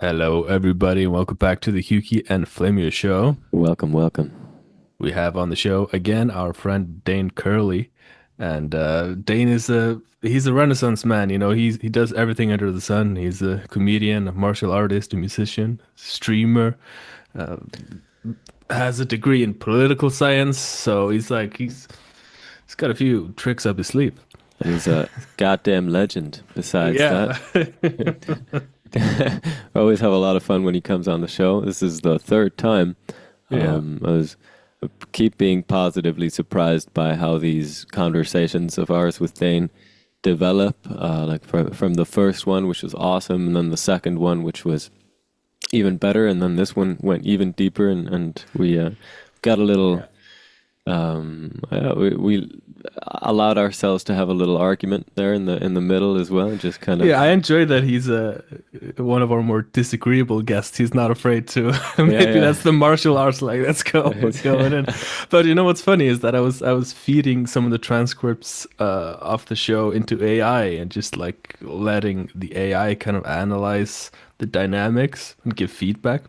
Hello, everybody, and welcome back to the Hewkii and Flammeus show. Welcome, welcome. We have on the show again our friend Dane Curley, and Dane is he's a Renaissance man. He does everything under the sun. He's a comedian, a martial artist, a musician, streamer, uh, has a degree in political science. So he's got a few tricks up his sleeve. He's a goddamn legend. Besides that, Yeah. I always have a lot of fun when he comes on the show. This is the third time. Yeah. I was keep being positively surprised by how these conversations of ours with Dane develop. Like from the first one, which was awesome, and then the second one, which was even better, and then this one went even deeper, and we got a little. We allowed ourselves to have a little argument there in the middle as well. Just kind of Yeah, I enjoy that he's one of our more disagreeable guests. He's not afraid to. Maybe yeah, that's the martial arts. Like, let's go, let's go in. But you know what's funny is that I was feeding some of the transcripts of the show into AI and just like letting the AI kind of analyze the dynamics and give feedback.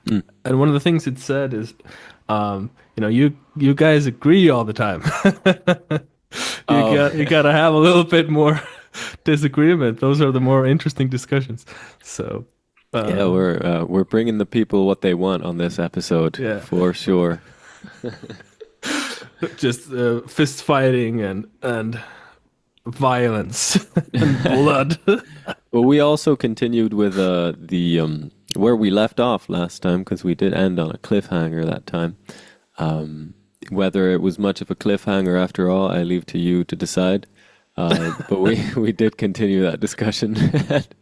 yeah. And one of the things it said is, you guys agree all the time. Oh, You gotta have a little bit more disagreement. Those are the more interesting discussions. So, yeah, we're bringing the people what they want on this episode yeah, for sure. just fist fighting and violence and blood. But we also continued with the where we left off last time because we did end on a cliffhanger that time. Whether it was much of a cliffhanger after all, I leave to you to decide. But we did continue that discussion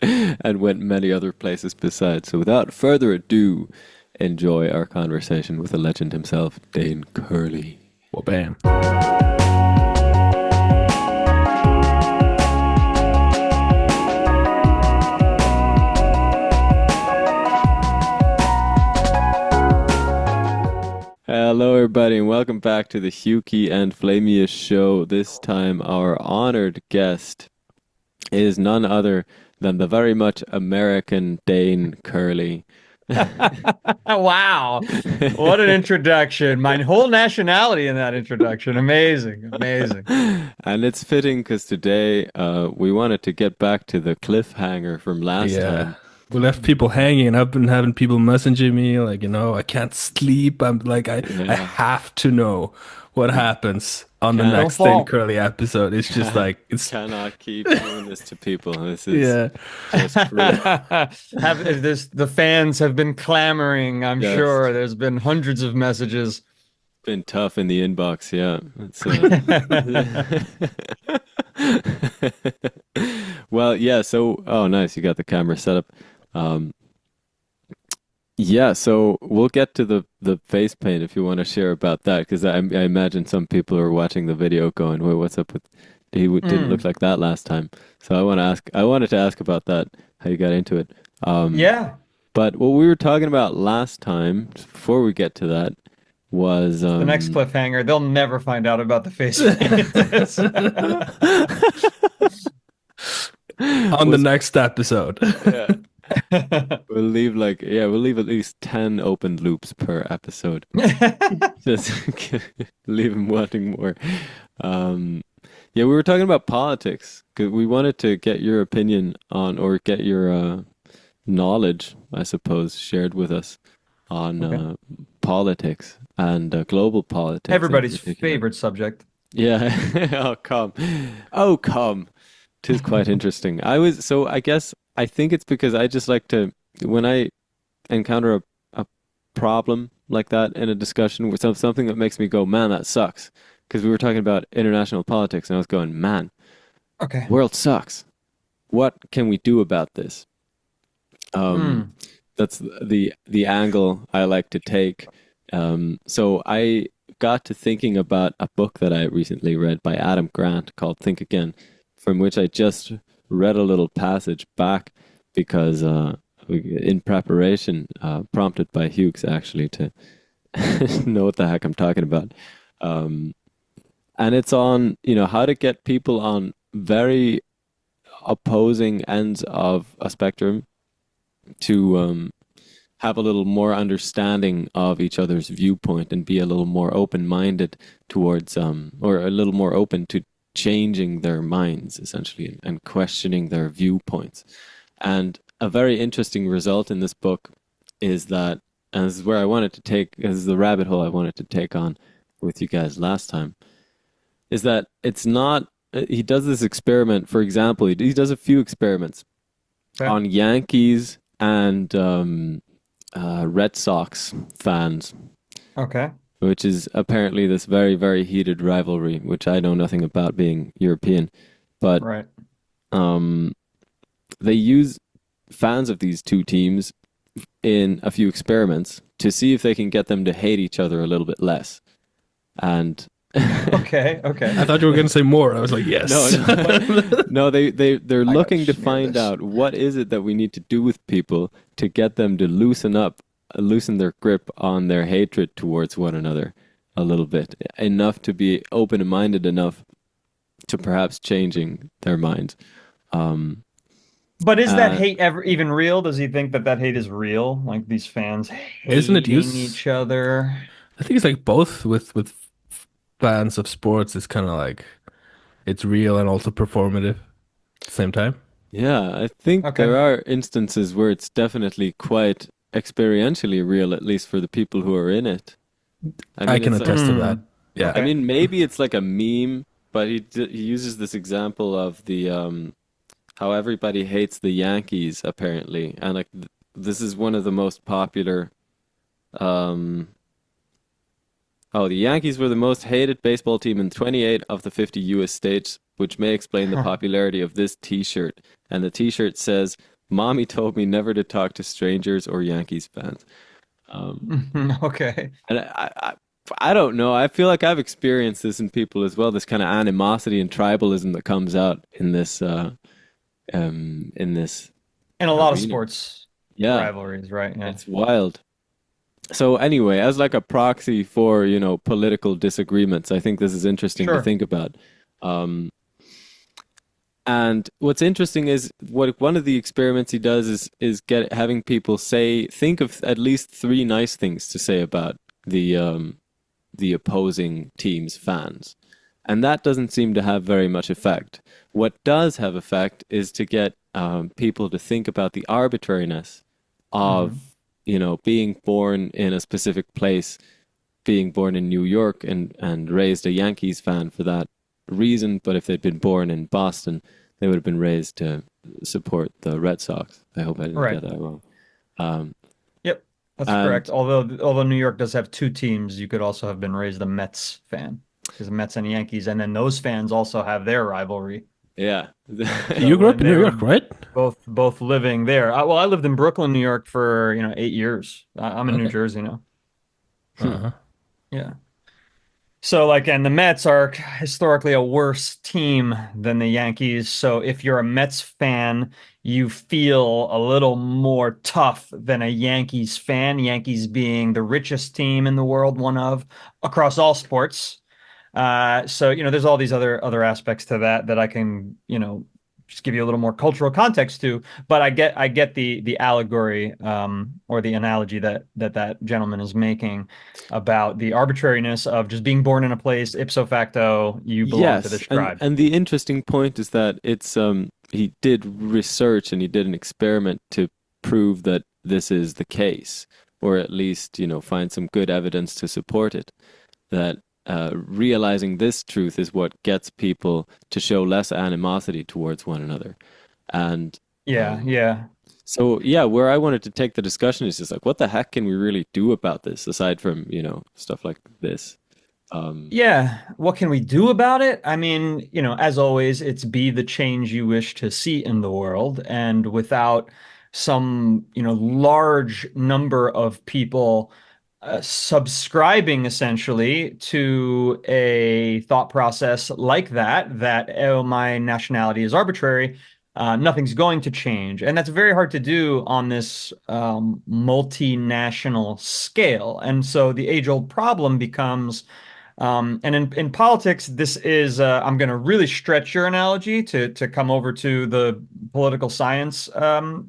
and went many other places besides. So without further ado, enjoy our conversation with the legend himself, Dane Curley. Well, bam. Hello, everybody, and welcome back to the Hewkii and Flammeus show. This time, our honored guest is none other than the very much American Dane Curley. Wow. What an introduction. My whole nationality in that introduction. Amazing. Amazing. And it's fitting because today we wanted to get back to the cliffhanger from last Yeah. time. We left people hanging. I've been having people messaging me like, I can't sleep. I'm like, I Yeah. have to know what happens on the Can't, Don't next Dane fall. Curly episode. It's just like it's cannot keep doing this to people. This is yeah. just cruel. Have this the fans have been clamoring, I'm Yes. sure. There's been hundreds of messages. Been tough in the inbox, yeah. Well, yeah, so oh nice, you got the camera set up. Um yeah, so we'll get to the face paint if you want to share about that because I imagine some people are watching the video going, "Wait, what's up with didn't look Mm. like that last time." So I wanted to ask about that, how you got into it. Um Yeah. but what we were talking about last time, before we get to that, was The next cliffhanger, they'll never find out about the face On the was next episode. yeah. We'll leave at least 10 open loops per episode. Just leave them wanting more. Um, yeah, we were talking about politics because we wanted to get your opinion on, or get your knowledge, I suppose, shared with us on Okay. politics and global politics in Everybody's particular. favorite subject. Yeah. Oh, come. Oh, come. Tis quite interesting. I guess I think it's because I just like to, when I encounter a problem like that in a discussion with something that makes me go, man, that sucks. Because we were talking about international politics and I was going, man, Okay. world sucks. What can we do about this? Um, Mm. that's the angle I like to take. So I got to thinking about a book that I recently read by Adam Grant called Think Again, from which I just read a little passage back because in preparation, prompted by Hughes actually to know what the heck I'm talking about. Um, and it's on, how to get people on very opposing ends of a spectrum to have a little more understanding of each other's viewpoint and be a little more open-minded towards or a little more open to changing their minds essentially and questioning their viewpoints. And a very interesting result in this book is that, and this is where I wanted to take, this is the rabbit hole I wanted to take on with you guys last time, is that it's not, he does this experiment, for example, he does a few experiments Okay. on Yankees and Red Sox fans, Okay. which is apparently this very, very heated rivalry, which I know nothing about being European. But Right. um, they use fans of these two teams in a few experiments to see if they can get them to hate each other a little bit less. And Okay. Okay. I thought you were going to say more. I was like, yes. no, no, no, they're I gotta looking to smear find this. out what is it that we need to do with people to get them to loosen up, loosen their grip on their hatred towards one another a little bit, enough to be open and minded enough to perhaps changing their minds. Um, But is that uh, hate ever even real? Does he think that that hate is real? Like these fans Isn't it hating use? each other? I think it's like both with fans of sports. It's kind of like it's real and also performative at the same time. yeah, I think Okay. there are instances where it's definitely quite experientially real, at least for the people who are in it. I I mean, can it's like attest to Hmm. that. Yeah. I Okay. mean, maybe it's like a meme, but he uses this example of the how everybody hates the Yankees apparently, and like this is one of the most popular. Um, oh, the Yankees were the most hated baseball team in 28 of the 50 U.S. states, which may explain the popularity of this T-shirt. And the T-shirt says, "Mommy told me never to talk to strangers or Yankees fans." Um, Okay. And I don't know. I feel like I've experienced this in people as well. This kind of animosity and tribalism that comes out in this In a lot of arena. sports Yeah, rivalries, right? Yeah. it's wild. So anyway, as like a proxy for, political disagreements, I think this is interesting to Sure. think about. Um, and what's interesting is what one of the experiments he does is get having people think of at least three nice things to say about the opposing team's fans. And that doesn't seem to have very much effect. What does have effect is to get people to think about the arbitrariness Hmm. of, being born in a specific place, being born in New York and raised a Yankees fan for that reason. But if they'd been born in Boston, they would have been raised to support the Red Sox. I hope I didn't Right. get that wrong. Um, Yep. That's correct. and Although New York does have two teams, you could also have been raised a Mets fan because the Mets and Yankees, and then those fans also have their rivalry. yeah. So You grew up when in they New were York, right? both living there, well, I lived in Brooklyn, New York for 8 years. I'm in New Okay. Jersey now. Hmm. Uh-huh. Yeah. So like, and the Mets are historically a worse team than the Yankees. So if you're a Mets fan, you feel a little more tough than a Yankees fan. Yankees being the richest team in the world, one of across all sports. So there's all these other aspects to that I can just give you a little more cultural context to. But I get the allegory or the analogy that gentleman is making about the arbitrariness of just being born in a place ipso facto you belong to this Yes, and tribe. and the interesting point is that it's he did research and he did an experiment to prove that this is the case, or at least, find some good evidence to support it. That realizing this truth is what gets people to show less animosity towards one another. And Yeah, um, yeah. so yeah, where I wanted to take the discussion is just like, what the heck can we really do about this aside from, stuff like this? Um, Yeah, what can we do about it? I mean, as always, it's be the change you wish to see in the world. And without some, large number of people subscribing essentially to a thought process like that, oh, my nationality is arbitrary, nothing's going to change. And that's very hard to do on this multinational scale. And so the age-old problem becomes And in politics, this is I'm going to really stretch your analogy to come over to the political science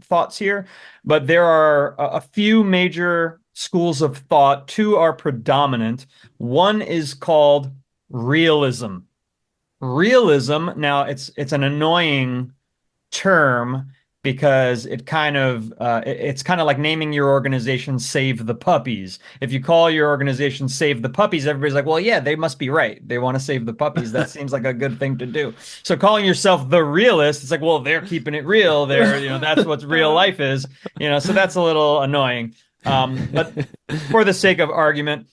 thoughts here, but there are a few major schools of thought. Two are predominant. One is called realism. Realism, now it's an annoying term because it's kind of like naming your organization Save the Puppies. If you call your organization Save the Puppies, everybody's like, well, yeah, they must be right. They want to save the puppies. That seems like a good thing to do. So calling yourself the realist, it's like, well, they're keeping it real. That's what real life is. So that's a little annoying. But for the sake of argument,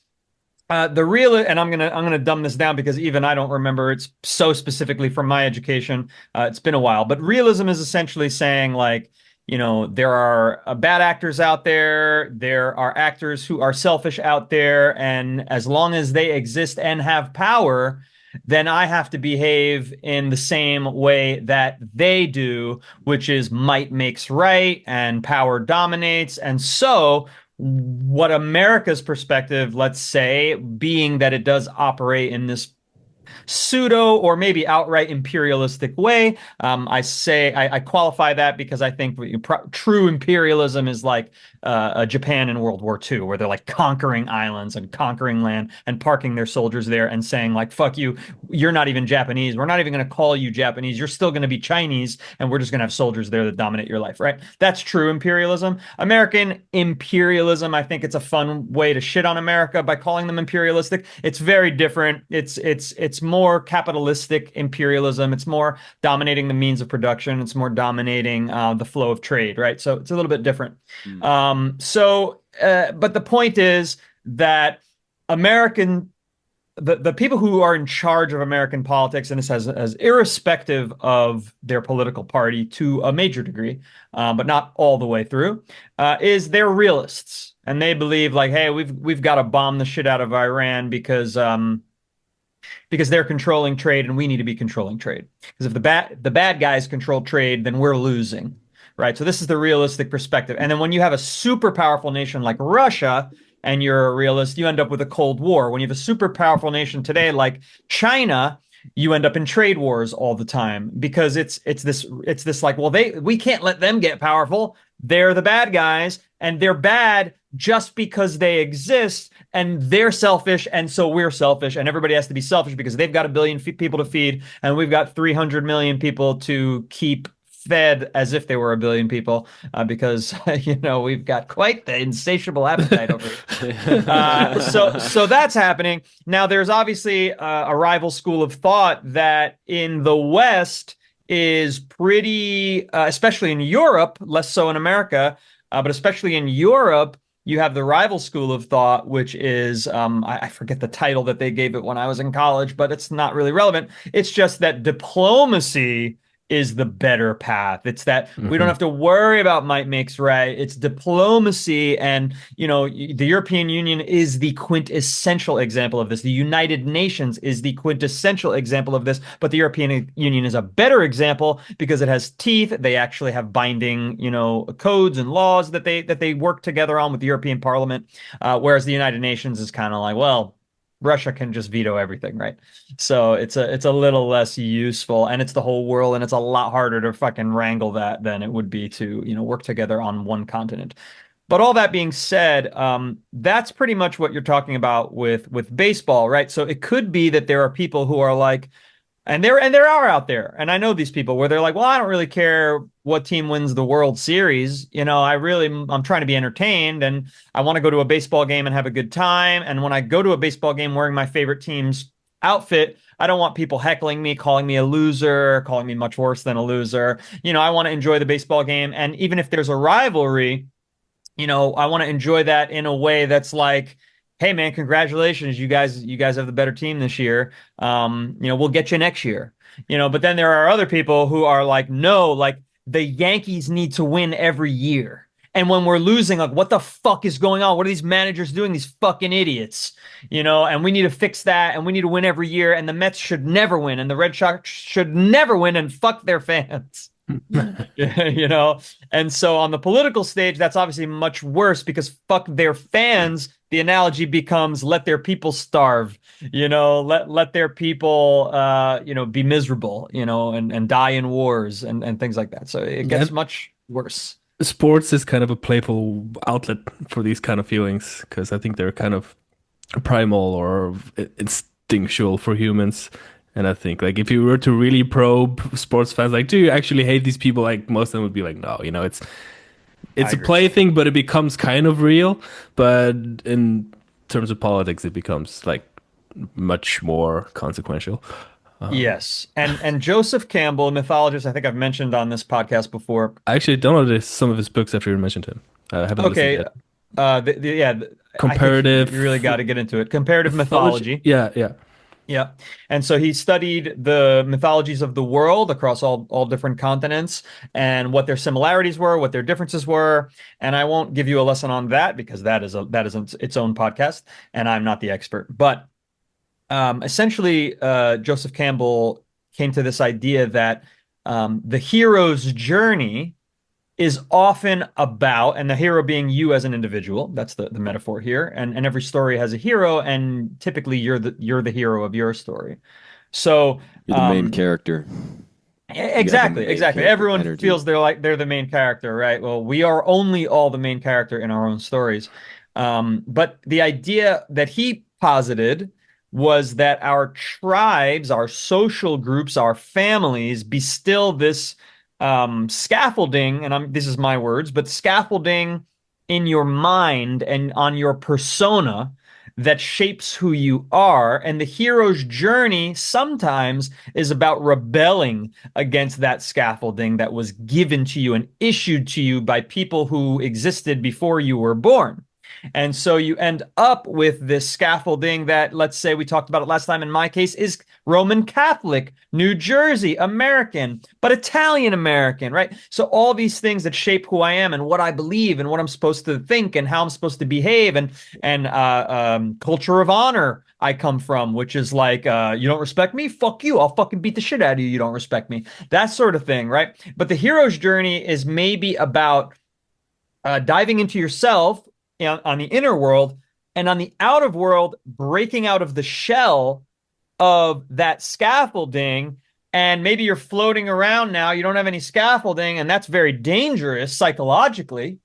the real, and I'm gonna dumb this down because even I don't remember it's so specifically from my education. It's been a while, but realism is essentially saying like, there are bad actors out there, there are actors who are selfish out there, and as long as they exist and have power, then I have to behave in the same way that they do, which is might makes right and power dominates, and so what America's perspective, let's say, being that it does operate in this pseudo or maybe outright imperialistic way. I qualify that because I think true imperialism is like Japan in World War II, where they're like conquering islands and conquering land and parking their soldiers there and saying like, fuck you, you're not even Japanese. We're not even going to call you Japanese. You're still going to be Chinese, and we're just going to have soldiers there that dominate your life, right? That's true imperialism. American imperialism, I think it's a fun way to shit on America by calling them imperialistic. It's very different. It's more capitalistic imperialism. It's more dominating the means of production. It's more dominating the flow of trade, right? So it's a little bit different. But the point is that the people who are in charge of American politics, and this has as irrespective of their political party to a major degree, but not all the way through, is they're realists, and they believe like, hey, we've got to bomb the shit out of Iran because they're controlling trade and we need to be controlling trade. Because if the bad guys control trade, then we're losing, right? So this is the realistic perspective. And then when you have a super powerful nation like Russia and you're a realist, you end up with a Cold War. When you have a super powerful nation today like China, you end up in trade wars all the time because it's this like, well, we can't let them get powerful. They're the bad guys, and they're bad just because they exist, and they're selfish, and so we're selfish, and everybody has to be selfish because they've got 1 billion people to feed, and we've got 300 million people to keep fed as if they were 1 billion people, because we've got quite the insatiable appetite over here. So that's happening. Now, there's obviously a rival school of thought that in the West is pretty, especially in Europe, less so in America, but especially in Europe, you have the rival school of thought, which is, I forget the title that they gave it when I was in college, but it's not really relevant. It's just that diplomacy is the better path. It's that we don't have to worry about might makes right. It's diplomacy. And, the European Union is the quintessential example of this. The United Nations is the quintessential example of this. But the European Union is a better example because it has teeth. They actually have binding, codes and laws that they work together on with the European Parliament. Whereas the United Nations is kind of like, well, Russia can just veto everything, right? So it's a little less useful, and it's the whole world, and it's a lot harder to fucking wrangle that than it would be to, work together on one continent. But all that being said, that's pretty much what you're talking about with baseball, right? So it could be that there are people who are like, and there are out there, and I know these people where they're like, well, I don't really care what team wins the World Series. I'm trying to be entertained, and I want to go to a baseball game and have a good time. And when I go to a baseball game wearing my favorite team's outfit, I don't want people heckling me, calling me a loser, calling me much worse than a loser. I want to enjoy the baseball game, and even if there's a rivalry, I want to enjoy that in a way that's like, hey man, congratulations, you guys have the better team this year. We'll get you next year. But then there are other people who are like, no, like the Yankees need to win every year. And when we're losing, like, what the fuck is going on? What are these managers doing? These fucking idiots, and we need to fix that, and we need to win every year, and the Mets should never win, and the Red Sox should never win, and fuck their fans. you know? And so on the political stage, that's obviously much worse because fuck their fans. The analogy becomes let their people starve, let their people be miserable, and die in wars and things like that. So it Yeah, gets much worse. sports is kind of a playful outlet for these kind of feelings because I think they're kind of primal or instinctual for humans. And I think like if you were to really probe sports fans, like, do you actually hate these people? Like most of them would be like, no, I it's a agree. play thing, but it becomes kind of real. But in terms of politics, it becomes like much more consequential. Yes. And Joseph Campbell, a mythologist, I think I've mentioned on this podcast before. I actually downloaded some of his books after you mentioned him. I haven't listened Okay. yet. I think you really Comparative got to get into it. Comparative mythology. mythology. Yeah, yeah. Yeah. And so he studied the mythologies of the world across all different continents and what their similarities were, what their differences were. And I won't give you a lesson on that because that is its own podcast, and I'm not the expert. But essentially, Joseph Campbell came to this idea that the hero's journey is often about, and the hero being you as an individual, that's the metaphor here, and every story has a hero, and typically you're the hero of your story. So You're the main character. You have a main exactly. character Everyone energy. feels they're the main character, right? Well, we are only all the main character in our own stories. But the idea that he posited was that our tribes, our social groups, our families be still this scaffolding, and this is my words, but scaffolding in your mind and on your persona that shapes who you are. And the hero's journey sometimes is about rebelling against that scaffolding that was given to you and issued to you by people who existed before you were born. And so you end up with this scaffolding that, let's say we talked about it last time, in my case, is Roman Catholic, New Jersey, American, but Italian American, right? So all these things that shape who I am and what I believe and what I'm supposed to think and how I'm supposed to behave and culture of honor I come from, which is like, you don't respect me? Fuck you. I'll fucking beat the shit out of you. You don't respect me. That sort of thing, right? But the hero's journey is maybe about diving into yourself on the inner world and on the outer world, breaking out of the shell of that scaffolding. And maybe you're floating around now, you don't have any scaffolding, and that's very dangerous psychologically.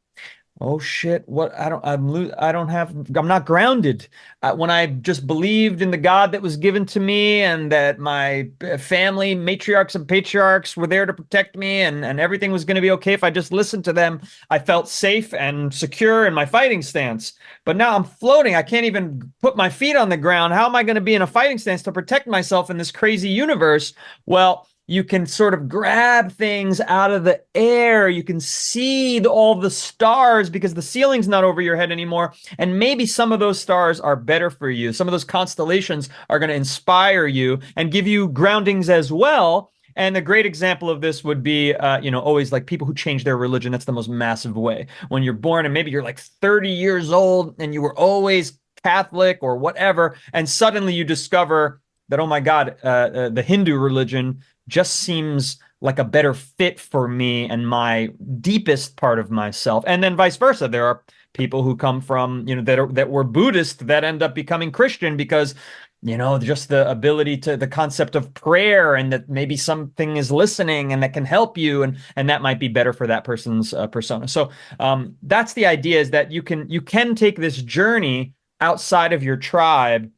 Oh shit, what I'm not grounded. When I just believed in the God that was given to me and that my family matriarchs and patriarchs were there to protect me and everything was going to be okay if I just listened to them, I felt safe and secure in my fighting stance. But now I'm floating. I can't even put my feet on the ground. How am I going to be in a fighting stance to protect myself in this crazy universe? Well, you can sort of grab things out of the air. You can see all the stars because the ceiling's not over your head anymore. And maybe some of those stars are better for you. Some of those constellations are going to inspire you and give you groundings as well. And a great example of this would be, always like people who change their religion. That's the most massive way. When you're born and maybe you're like 30 years old and you were always Catholic or whatever, and suddenly you discover that, oh my God, the Hindu religion just seems like a better fit for me and my deepest part of myself. And then vice versa. There are people who come from, that were Buddhist that end up becoming Christian because, just the ability to the concept of prayer and that maybe something is listening and that can help you. And that might be better for that person's persona. So that's the idea, is that you can take this journey outside of your tribe.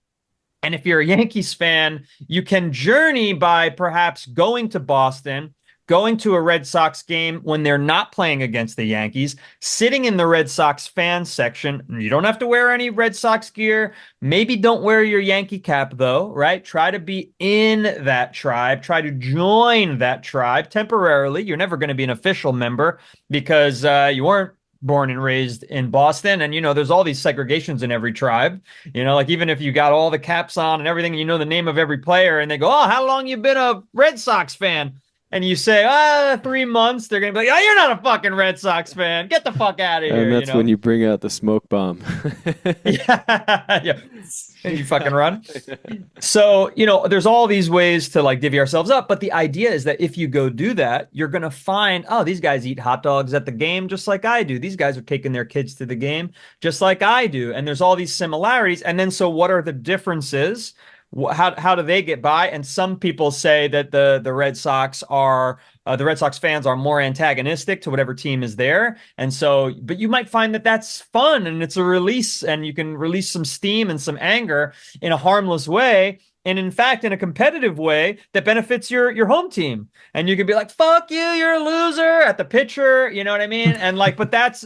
And if you're a Yankees fan, you can journey by perhaps going to Boston, going to a Red Sox game when they're not playing against the Yankees, sitting in the Red Sox fan section. You don't have to wear any Red Sox gear. Maybe don't wear your Yankee cap, though, right? Try to be in that tribe. Try to join that tribe temporarily. You're never going to be an official member because you weren't born and raised in Boston. And, there's all these segregations in every tribe. Like even if you got all the caps on and everything, the name of every player, and they go, "Oh, how long you been a Red Sox fan?" and you say, 3 months, they're gonna be like, oh, you're not a fucking Red Sox fan. Get the fuck out of And here, that's when you bring out the smoke bomb. Yeah, yeah. And you fucking run. So, there's all these ways to like divvy ourselves up, but the idea is that if you go do that, you're gonna find, oh, these guys eat hot dogs at the game just like I do. These guys are taking their kids to the game just like I do. And there's all these similarities. And then so what are the differences? How do they get by? And some people say that the Red Sox are the Red Sox fans are more antagonistic to whatever team is there. And so, but you might find that that's fun and it's a release and you can release some steam and some anger in a harmless way. And in fact, in a competitive way that benefits your home team. And you can be like, fuck you, you're a loser at the pitcher. You know what I mean? And like, but that's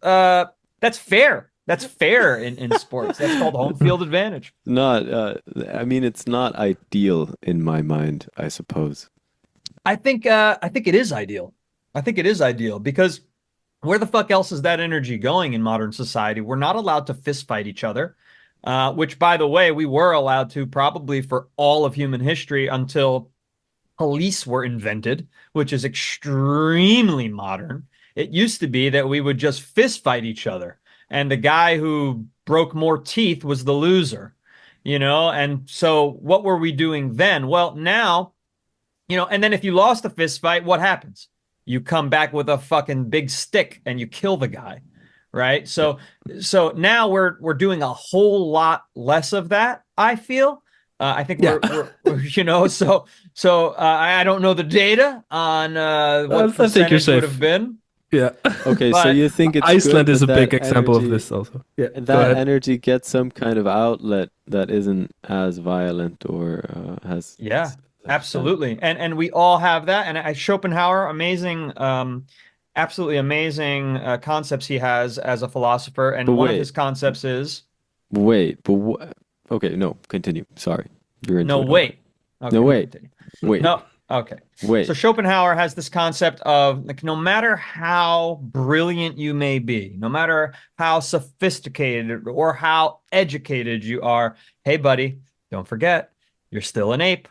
fair. That's fair in sports. That's called home field advantage. Not, I mean, it's not ideal in my mind, I suppose. I think it is ideal. I think it is ideal because where the fuck else is that energy going in modern society? We're not allowed to fist fight each other, which, by the way, we were allowed to probably for all of human history until police were invented, which is extremely modern. It used to be that we would just fist fight each other, and the guy who broke more teeth was the loser, And so, what were we doing then? Well, now and then if you lost a fist fight, what happens? You come back with a fucking big stick and you kill the guy, right? So now we're doing a whole lot less of that, I feel. I think Yeah. I don't know the data on what I think you're percentage would safe. have been, Yeah. Okay, so but you think it's Iceland good is a that big example of energy, this also. Yeah. Go that ahead. energy gets some kind of outlet that isn't as violent or has yeah, such depth. absolutely. And we all have that. And Schopenhauer, amazing, absolutely amazing concepts he has as a philosopher. But And one of his concepts is but okay, no, continue. Sorry, you're into no, it already. wait. Okay, No, let me wait, continue. wait, No, okay. So wait. Schopenhauer has this concept of like no matter how brilliant you may be, no matter how sophisticated or how educated you are, hey buddy, don't forget, you're still an ape.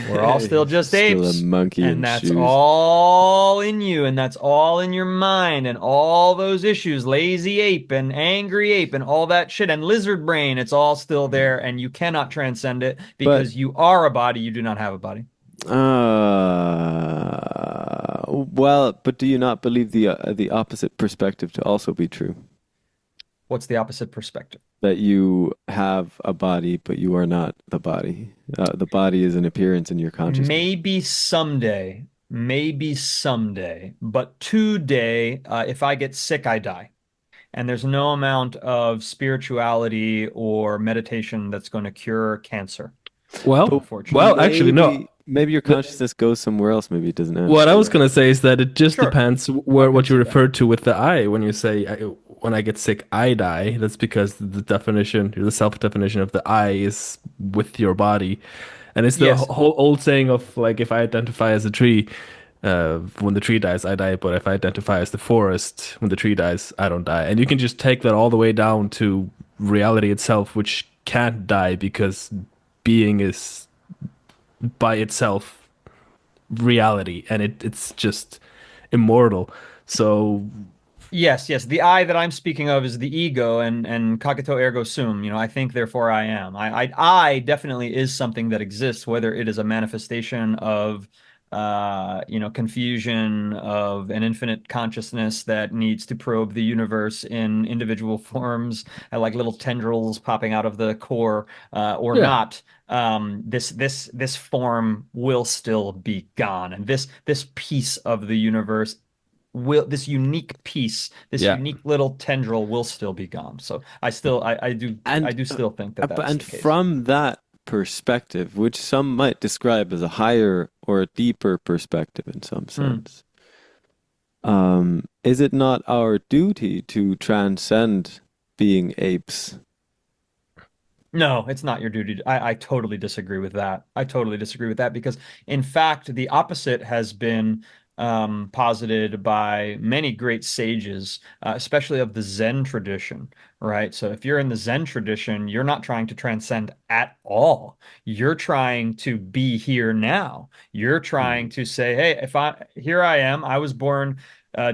We're all still just Still a apes. monkey in And that's shoes. all in you, and that's all in your mind, and all those issues, lazy ape and angry ape, and all that shit, and lizard brain, it's all still there, and you cannot transcend it But because you are a body, you do not have a body. well, but do you not believe the opposite perspective to also be true? What's the opposite perspective? That you have a body, but you are not the body. The body is an appearance in your consciousness. Maybe someday, but today, if I get sick, I die. And there's no amount of spirituality or meditation that's going to cure cancer, But unfortunately. Well, actually, no. maybe your consciousness goes somewhere else. Maybe it doesn't end. What I was gonna say is that it just Sure, depends I where could what you see that. refer to with the I. When you say when I get sick, I die. That's because the definition, the self-definition of the I is with your body, and it's the Yes, whole old saying of like if I identify as a tree, when the tree dies, I die. But if I identify as the forest, when the tree dies, I don't die. And you can just take that all the way down to reality itself, which can't die because being is by itself reality and it's just immortal. So yes. The I that I'm speaking of is the ego and cogito ergo sum. I think, therefore I am. I definitely is something that exists, whether it is a manifestation of confusion of an infinite consciousness that needs to probe the universe in individual forms, like little tendrils popping out of the core, or yeah, not. This form will still be gone, and this piece of the universe this unique piece, this yeah. unique little tendril will still be gone. So I And do still think that that's and the case. from that perspective, which some might describe as a higher or a deeper perspective in some Hmm. sense, is it not our duty to transcend being apes? No, it's not your duty. I totally disagree with that. I totally disagree with that because, in fact, the opposite has been posited by many great sages, especially of the Zen tradition, right? So if you're in the Zen tradition, you're not trying to transcend at all. You're trying to be here now. You're trying Mhm. to say, hey, if I here I am, I was born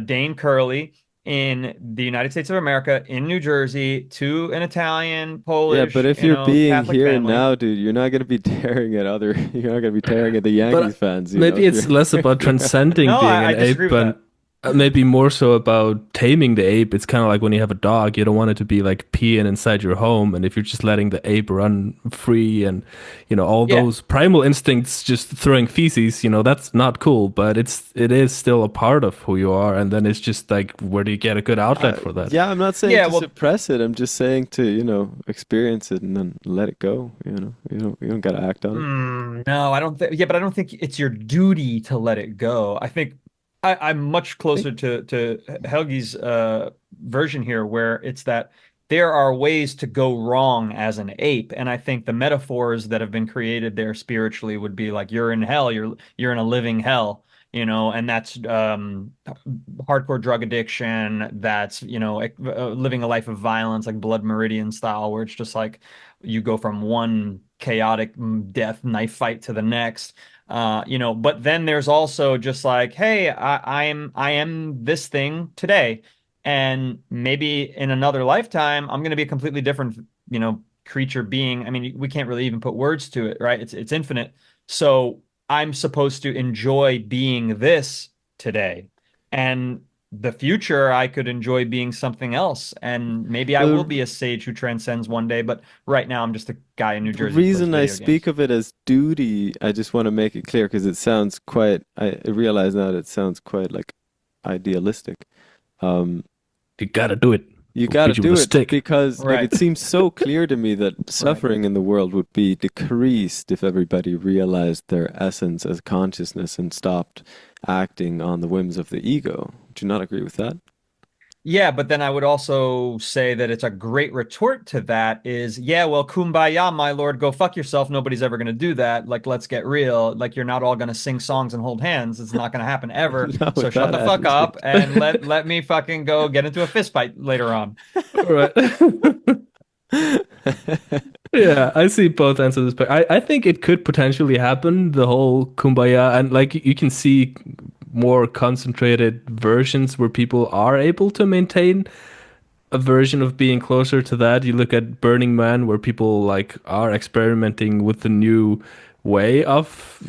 Dane Curley in the United States of America, in New Jersey, to an Italian, Yeah, but Polish, if you're being Catholic here family. now, dude, you're not gonna be tearing at other. You're not gonna be tearing at the Yankees But fans, you know. maybe If you're, it's less if about you're transcending No, being I an disagree ape, with but that. maybe more so about taming the ape. It's kind of like when you have a dog, you don't want it to be like peeing inside your home. And if you're just letting the ape run free and, all Yeah. those primal instincts just throwing feces, that's not cool, but it is still a part of who you are. And then it's just like, where do you get a good outlet for that? yeah, I'm not saying Yeah, to well, suppress it. I'm just saying to, experience it and then let it go. You don't gotta act on it. no, I don't think. Yeah, but I don't think it's your duty to let it go. I think I'm much Think closer to Helgi's version here, where it's that there are ways to go wrong as an ape, and I think the metaphors that have been created there spiritually would be like you're in hell, you're in a living hell, and that's hardcore drug addiction. That's living a life of violence, like Blood Meridian style, where it's just like you go from one chaotic death knife fight to the next. But then there's also just like, hey, I am this thing today, and maybe in another lifetime I'm going to be a completely different, creature being. I mean, we can't really even put words to it, right? It's infinite. So I'm supposed to enjoy being this today, and the future I could enjoy being something else, and maybe I will the be a sage who transcends one day. But right now I'm just a guy in New the Jersey who plays reason I video speak games. of it as duty, I just want to make it clear because it sounds quite. I realize now that it sounds quite like idealistic. Um, You gotta do it. You We'll got to beat you with a do it stick. because, like, Right. it seems so clear to me that Right. suffering in the world would be decreased if everybody realized their essence as consciousness and stopped acting on the whims of the ego. Do you not agree with that? Yeah, but then I would also say that it's a great retort to that is, yeah, well, kumbaya, my lord, go fuck yourself. Nobody's ever going to do that. Like, let's get real. Like, you're not all going to sing songs and hold hands. It's not going to happen ever. Not So with shut that the fuck up attitude. and let me fucking go get into a fist fight later on. All right. Yeah, I see both ends of this. But I think it could potentially happen, the whole kumbaya. And like you can see more concentrated versions where people are able to maintain a version of being closer to that. You look at Burning Man, where people like are experimenting with the new way of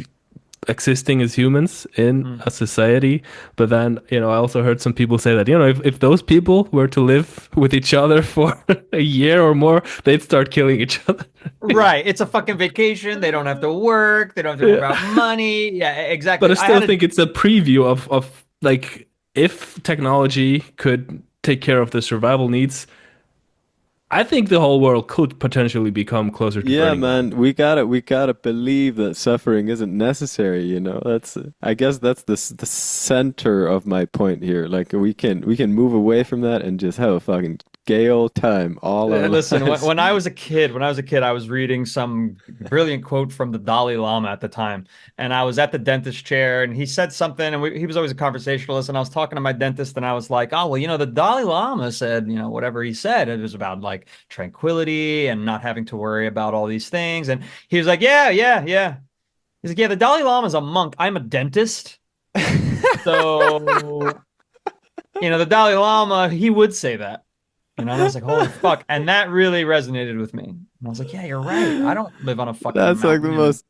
existing as humans in Mm. a society. But then, I also heard some people say that, if those people were to live with each other for a year or more, they'd start killing each other. Right. It's a fucking vacation. They don't have to work. They don't have to worry Yeah. about money. Yeah, But I exactly. I still had a think it's a preview of like if technology could take care of the survival needs, I think the whole world could potentially become closer to Yeah, Burning Man. man, we gotta believe that suffering isn't necessary, you know. I guess that's the center of my point here. Like we can move away from that and just have a fucking gay old time all our Listen, when, lives. when I was a kid, I was reading some brilliant quote from the Dalai Lama at the time, and I was at the dentist chair, and he said something, and he was always a conversationalist, and I was talking to my dentist, and I was like, oh, well, the Dalai Lama said, whatever he said, it was about like tranquility and not having to worry about all these things, and he was like, yeah, yeah, yeah. He's like, yeah, the Dalai Lama's a monk. I'm a dentist, so the Dalai Lama, he would say that. And I was like, holy fuck. And that really resonated with me. And I was like, yeah, you're right. I don't live on a fucking That's like the mountain in most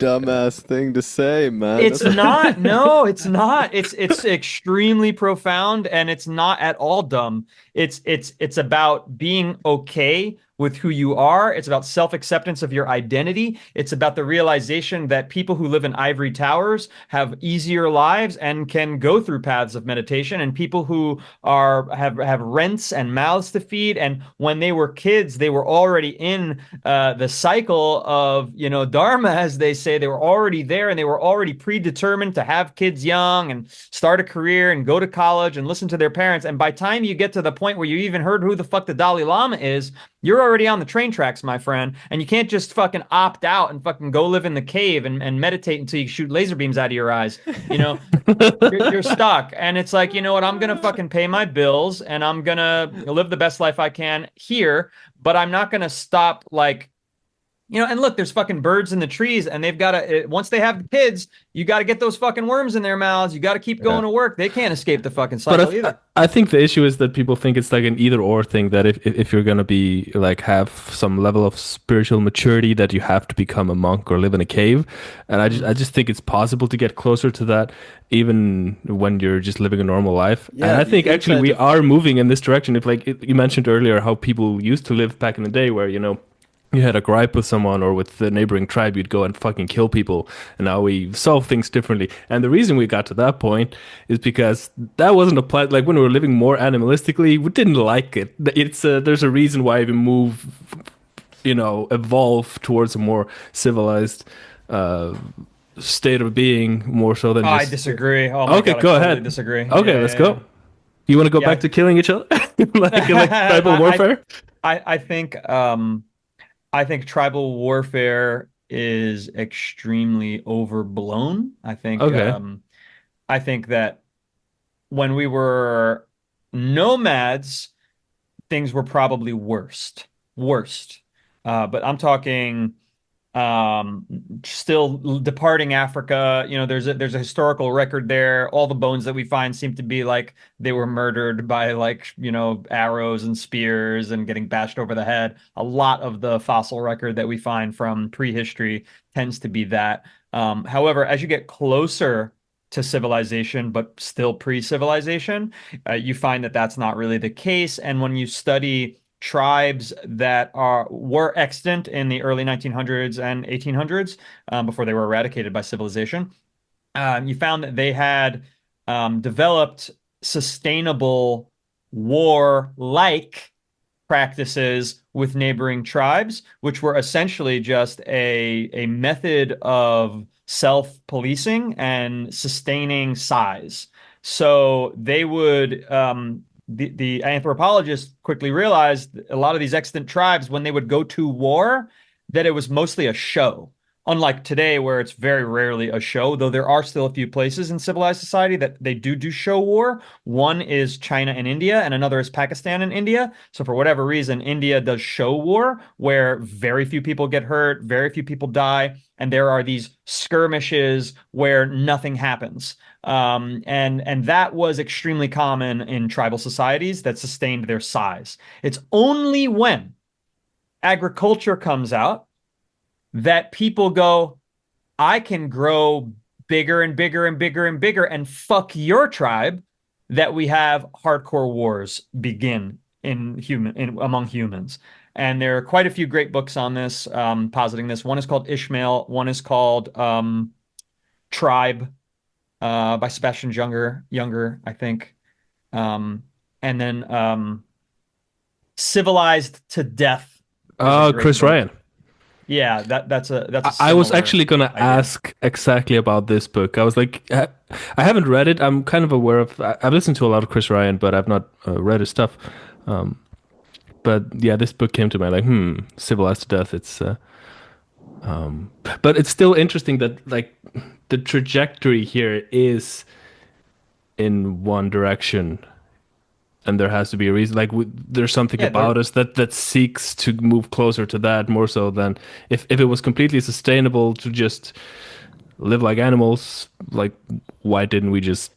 dumbass thing to say, man. it's That's not. No, it's not. It's extremely profound and it's not at all dumb. It's about being okay with who you are. It's about self-acceptance of your identity. It's about the realization that people who live in ivory towers have easier lives and can go through paths of meditation, and people who have rents and mouths to feed, and when they were kids, they were already in the cycle of dharma, as they say. They were already there, and they were already predetermined to have kids young and start a career and go to college and listen to their parents. And by the time you get to the point where you even heard who the fuck the Dalai Lama is, You're already on the train tracks, my friend, and you can't just fucking opt out and fucking go live in the cave and meditate until you shoot laser beams out of your eyes. You know, you're stuck. And it's like, you know what? I'm gonna fucking pay my bills and I'm gonna live the best life I can here, but I'm not gonna stop like and look, there's fucking birds in the trees, and they've got to, once they have kids, you got to get those fucking worms in their mouths. You got to keep Yeah. going to work. They can't escape the fucking But cycle either. I think the issue is that people think it's like an either or thing, that if you're gonna be like have some level of spiritual maturity, that you have to become a monk or live in a cave. And I just think it's possible to get closer to that even when you're just living a normal life. And Yeah, I you think can actually kind we of. are moving in this direction. If like you mentioned earlier how people used to live back in the day, where you had a gripe with someone or with the neighboring tribe, you'd go and fucking kill people. And now we solve things differently. And the reason we got to that point is because that wasn't a plan. Like when we were living more animalistically, we didn't like it. There's a reason why we move, evolve towards a more civilized uh, state of being, more so than Oh, I just. disagree. Oh my Okay, God, I go totally ahead. disagree. Okay, Yeah, let's yeah, go. You want to go yeah. back to killing each other, like tribal I, warfare? I think tribal warfare is extremely overblown. Okay. I think that when we were nomads, things were probably worst. But I'm talking um still departing Africa. There's a historical record there. All the bones that we find seem to be like they were murdered by like arrows and spears and getting bashed over the head. A lot of the fossil record that we find from prehistory tends to be that. However, as you get closer to civilization but still pre-civilization, you find that that's not really the case. And when you study tribes that were extant in the early 1900s and 1800s, before they were eradicated by civilization, you found that they had developed sustainable war-like practices with neighboring tribes, which were essentially just a method of self-policing and sustaining size. So they would the anthropologists quickly realized a lot of these extant tribes, when they would go to war, that it was mostly a show. Unlike today, where it's very rarely a show, though there are still a few places in civilized society that they do show war. One is China and India, and another is Pakistan and India. So for whatever reason, India does show war where very few people get hurt, very few people die, and there are these skirmishes where nothing happens. And that was extremely common in tribal societies that sustained their size. It's only when agriculture comes out that people go, I can grow bigger and bigger and bigger and bigger and fuck your tribe, that we have hardcore wars begin among humans. And there are quite a few great books on this, positing this. One is called Ishmael. One is called Tribe, by Sebastian Younger, I think. And then Civilized to Death is a great Chris book. Ryan. Yeah, that's a I was similar actually gonna idea. ask exactly about this book. I was like, I haven't read it. I'm kind of aware of. I've listened to a lot of Chris Ryan, but I've not read his stuff. Um, but yeah, this book came to mind. Like, civilized to death. But it's still interesting that like the trajectory here is in one direction, and there has to be a reason. Like, there's something Yeah, about us that seeks to move closer to that more so than if it was completely sustainable to just live like animals, like why didn't we just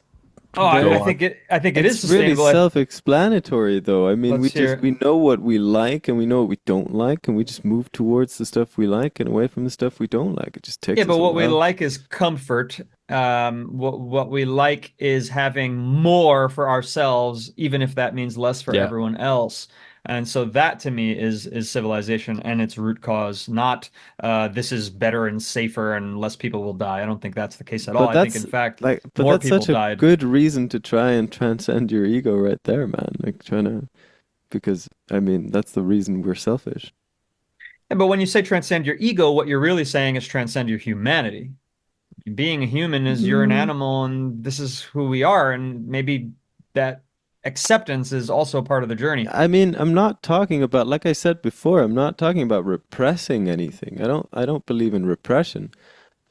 oh, go There, on? I think it is it's really sustainable. self-explanatory, though. I mean, Let's hear. we know what we like and we know what we don't like, and we just move towards the stuff we like and away from the stuff we don't like. It just Yeah, takes but us a what we while. like is comfort. What we like is having more for ourselves, even if that means less for Yeah. everyone else. And so that to me is civilization and its root cause, not this is better and safer and less people will die. I don't think that's the case at all. But I think that's in fact but more that's people such a died. good reason to try and transcend your ego right there, man. Like trying to, because I mean, that's the reason we're selfish. Yeah, but when you say transcend your ego, what you're really saying is transcend your humanity. Being a human is you're an Mm, animal and this is who we are, and maybe that acceptance is also part of the journey. I mean, I'm not talking about, like I said before, I'm not talking about repressing anything. I don't believe in repression,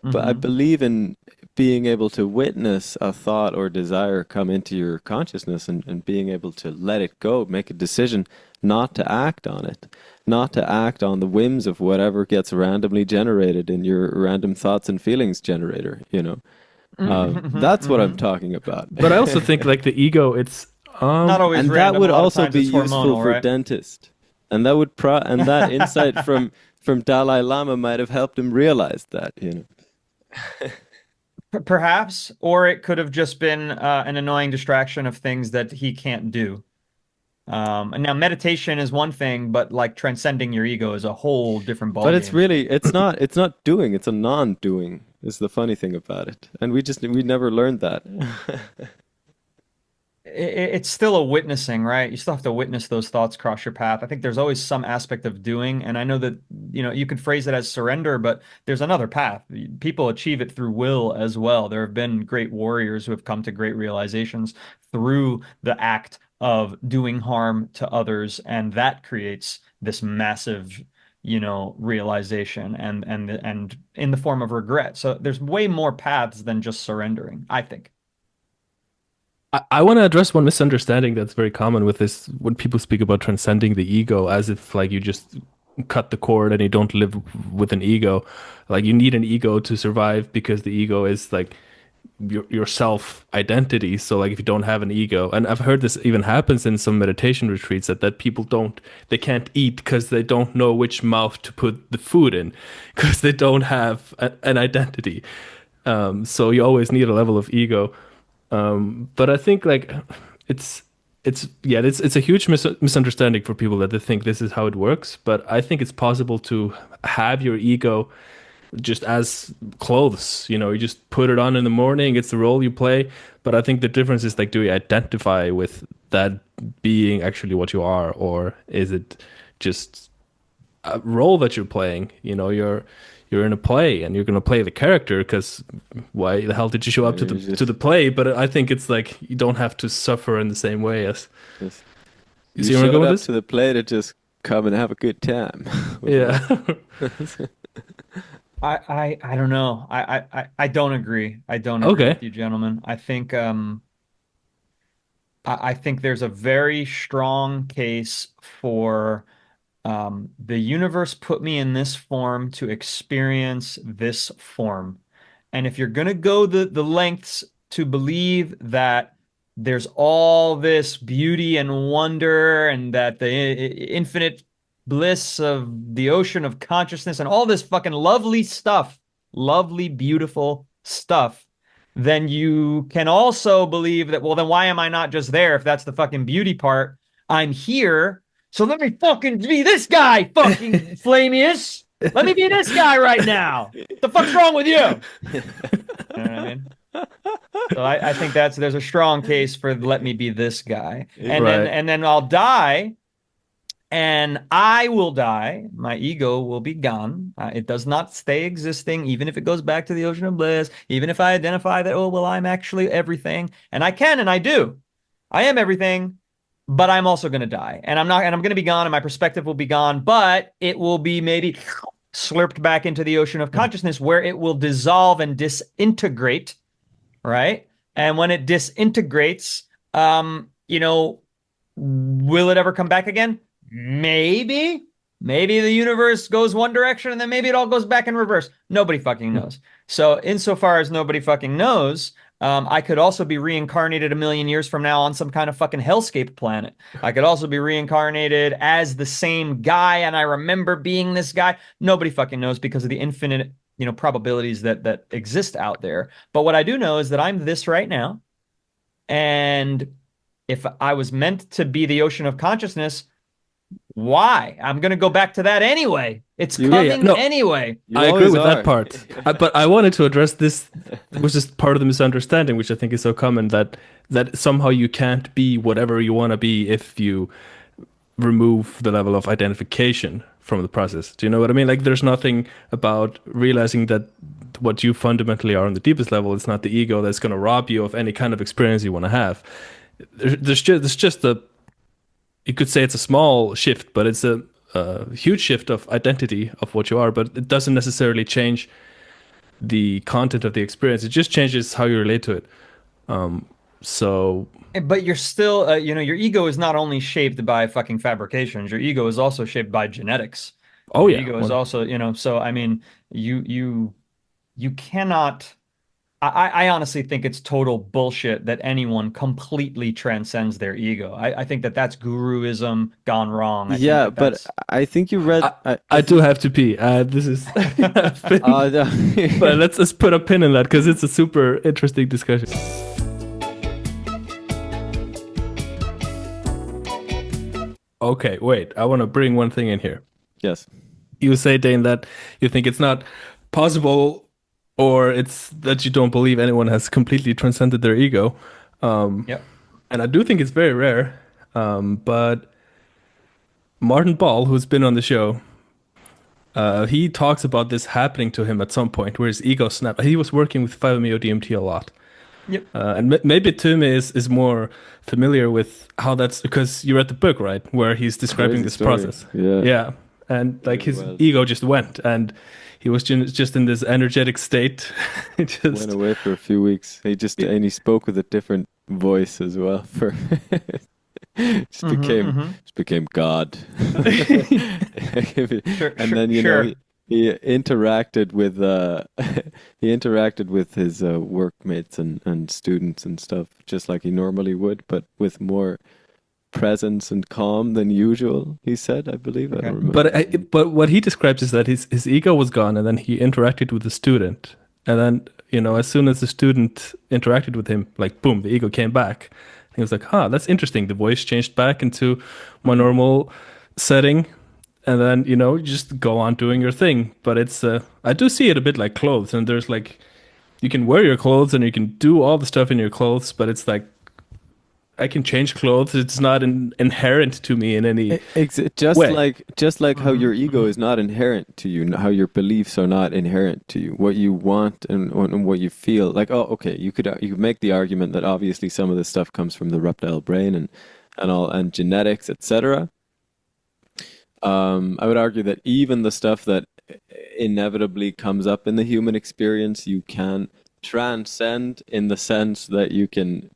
but I Hmm. believe in being able to witness a thought or desire come into your consciousness and being able to let it go, make a decision not to act on it, not to act on the whims of whatever gets randomly generated in your random thoughts and feelings generator, you know. That's what I'm Hmm. talking about. But I also think like the ego, it's Not always And that random. A would lot of also times be it's useful hormonal, for right? dentist. And that insight from Dalai Lama might have helped him realize that, you know. Perhaps, or it could have just been an annoying distraction of things that he can't do. And now meditation is one thing, but like transcending your ego is a whole different But it's ballgame. really it's not doing, it's a non-doing is the funny thing about it. And we never learned that. It's still a witnessing, right? You still have to witness those thoughts cross your path. I think there's always some aspect of doing, and I know that, you can phrase it as surrender, but there's another path. People achieve it through will as well. There have been great warriors who have come to great realizations through the act of doing harm to others, and that creates this massive, realization and in the form of regret. So there's way more paths than just surrendering, I think. I want to address one misunderstanding that's very common with this when people speak about transcending the ego as if like you just cut the cord and you don't live with an ego. Like you need an ego to survive because the ego is like your self identity. So like if you don't have an ego, and I've heard this even happens in some meditation retreats that people they can't eat because they don't know which mouth to put the food in because they don't have an identity. So you always need a level of ego. But I think like it's it's a huge misunderstanding for people that they think this is how it works. But I think it's possible to have your ego just as clothes. You know, you just put it on in the morning. It's the role you play. But I think the difference is like, do you identify with that being actually what you are, or is it just a role that you're playing? You know, you're in a play and you're going to play the character because why the hell did you show up to You the just, play? But I think it's like you don't have to suffer in the same way as just you you see where I'm showed going with up this? to the play to just come and have a good time with life. Yeah. I don't know. I don't agree. I don't agree Okay. with you, gentlemen. I think there's a very strong case for the universe put me in this form to experience this form. And if you're gonna go the lengths to believe that there's all this beauty and wonder and that the infinite bliss of the ocean of consciousness and all this fucking lovely stuff, lovely, beautiful stuff, then you can also believe that, well, then why am I not just there if that's the fucking beauty part? I'm here, so let me fucking be this guy, fucking Flammeus. Let me be this guy right now. The fuck's wrong with you? You know what I mean? So I think there's a strong case for let me be this guy. And then Right. and then I'll die and I will die. My ego will be gone. It does not stay existing, even if it goes back to the ocean of bliss, even if I identify that, oh, well, I'm actually everything. And I can and I do. I am everything, but I'm also going to die. And I'm going to be gone and my perspective will be gone, but it will be maybe slurped back into the ocean of consciousness where it will dissolve and disintegrate, right? And when it disintegrates, will it ever come back again? Maybe. Maybe the universe goes one direction and then maybe it all goes back in reverse. Nobody fucking knows. So, insofar as nobody fucking knows, I could also be reincarnated a million years from now on some kind of fucking hellscape planet. I could also be reincarnated as the same guy, and I remember being this guy. Nobody fucking knows because of the infinite, probabilities that exist out there. But what I do know is that I'm this right now, and if I was meant to be the ocean of consciousness, why? I'm going to go back to that anyway. It's You Yeah, yeah. coming No, anyway. I you agree always with that are. part. But I wanted to address this, which is part of the misunderstanding, which I think is so common that somehow you can't be whatever you want to be if you remove the level of identification from the process. Do you know what I mean? Like there's nothing about realizing that what you fundamentally are on the deepest level is not the ego that's going to rob you of any kind of experience you want to have. there's just a you could say it's a small shift, but it's a huge shift of identity of what you are. But it doesn't necessarily change the content of the experience. It just changes how you relate to it. So, But you're still, your ego is not only shaped by fucking fabrications. Your ego is also shaped by genetics. oh Your yeah, ego is one, also, so I mean, you cannot. I honestly think it's total bullshit that anyone completely transcends their ego. I think that that's guruism gone wrong. I think Yeah, that but that's. I think you read. I I I do think. have to pee. This is, but No. let's just put a pin in that because it's a super interesting discussion. Okay, wait. I want to bring one thing in here. Yes. You say, Dane, that you think it's not possible, or it's that you don't believe anyone has completely transcended their ego. Um, Yep. and I do think it's very rare. But Martin Ball, who's been on the show, he talks about this happening to him at some point where his ego snapped. He was working with 5-MeO-DMT a lot. Yep. And maybe Tim is more familiar with how that's because you read the book, right? Where he's describing Crazy this story. process. Yeah. Yeah. And It like really his was. ego just went and he was just in this energetic state. Went just, away for a few weeks. And he spoke with a different voice as well. For just became Mm-hmm. just became God. Sure, And sure, then sure. he interacted with he interacted with his workmates and students and stuff just like he normally would, but with more presence and calm than usual. He said, I believe. I don't Okay. remember. but what he describes is that his ego was gone and then he interacted with the student. And then, as soon as the student interacted with him, like boom, the ego came back. He was like, huh, that's interesting. The voice changed back into my Mhm. normal setting. And then, you just go on doing your thing. But I do see it a bit like clothes. And there's like, you can wear your clothes and you can do all the stuff in your clothes, but it's like, I can change clothes. It's not inherent to me in any Just way. like how Mhm. your ego Mhm. is not inherent to you, how your beliefs are not inherent to you, what you want and what you feel. Like, oh, okay, you could make the argument that obviously some of this stuff comes from the reptile brain and all and genetics, etc. I would argue that even the stuff that inevitably comes up in the human experience, you can transcend in the sense that you can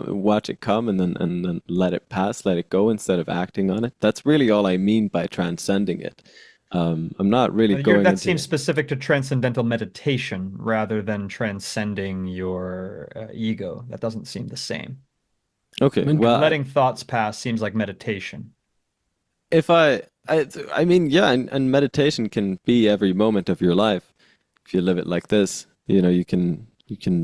watch it come and then let it pass, let it go instead of acting on it. That's really all I mean by transcending it. I'm not really going That seems into. specific to transcendental meditation rather than transcending your ego. That doesn't seem the same. Okay, Like Interesting. well, letting thoughts pass seems like meditation. if I mean, yeah, and meditation can be every moment of your life. If you live it like this, you can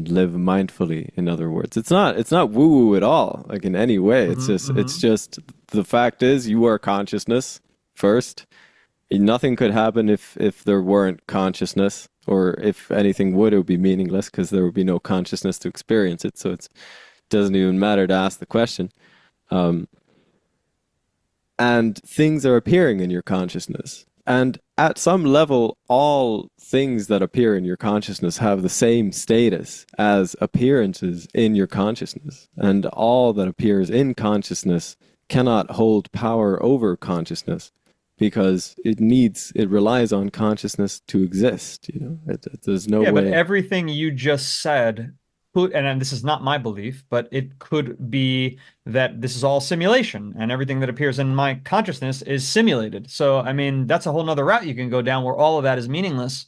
live mindfully, in other words. It's not woo-woo at all, like in any way. It's Hmm. just it's Hmm. just the fact is you are consciousness first. Nothing could happen if there weren't consciousness, or if anything would, it would be meaningless because there would be no consciousness to experience it. So it doesn't even matter to ask the question. Um, and things are appearing in your consciousness. And at some level, all things that appear in your consciousness have the same status as appearances in your consciousness. And all that appears in consciousness cannot hold power over consciousness because it relies on consciousness to exist. There's no Yeah, but way. everything you just said could, and this is not my belief, but it could be that this is all simulation and everything that appears in my consciousness is simulated. So, I mean, that's a whole nother route you can go down where all of that is meaningless.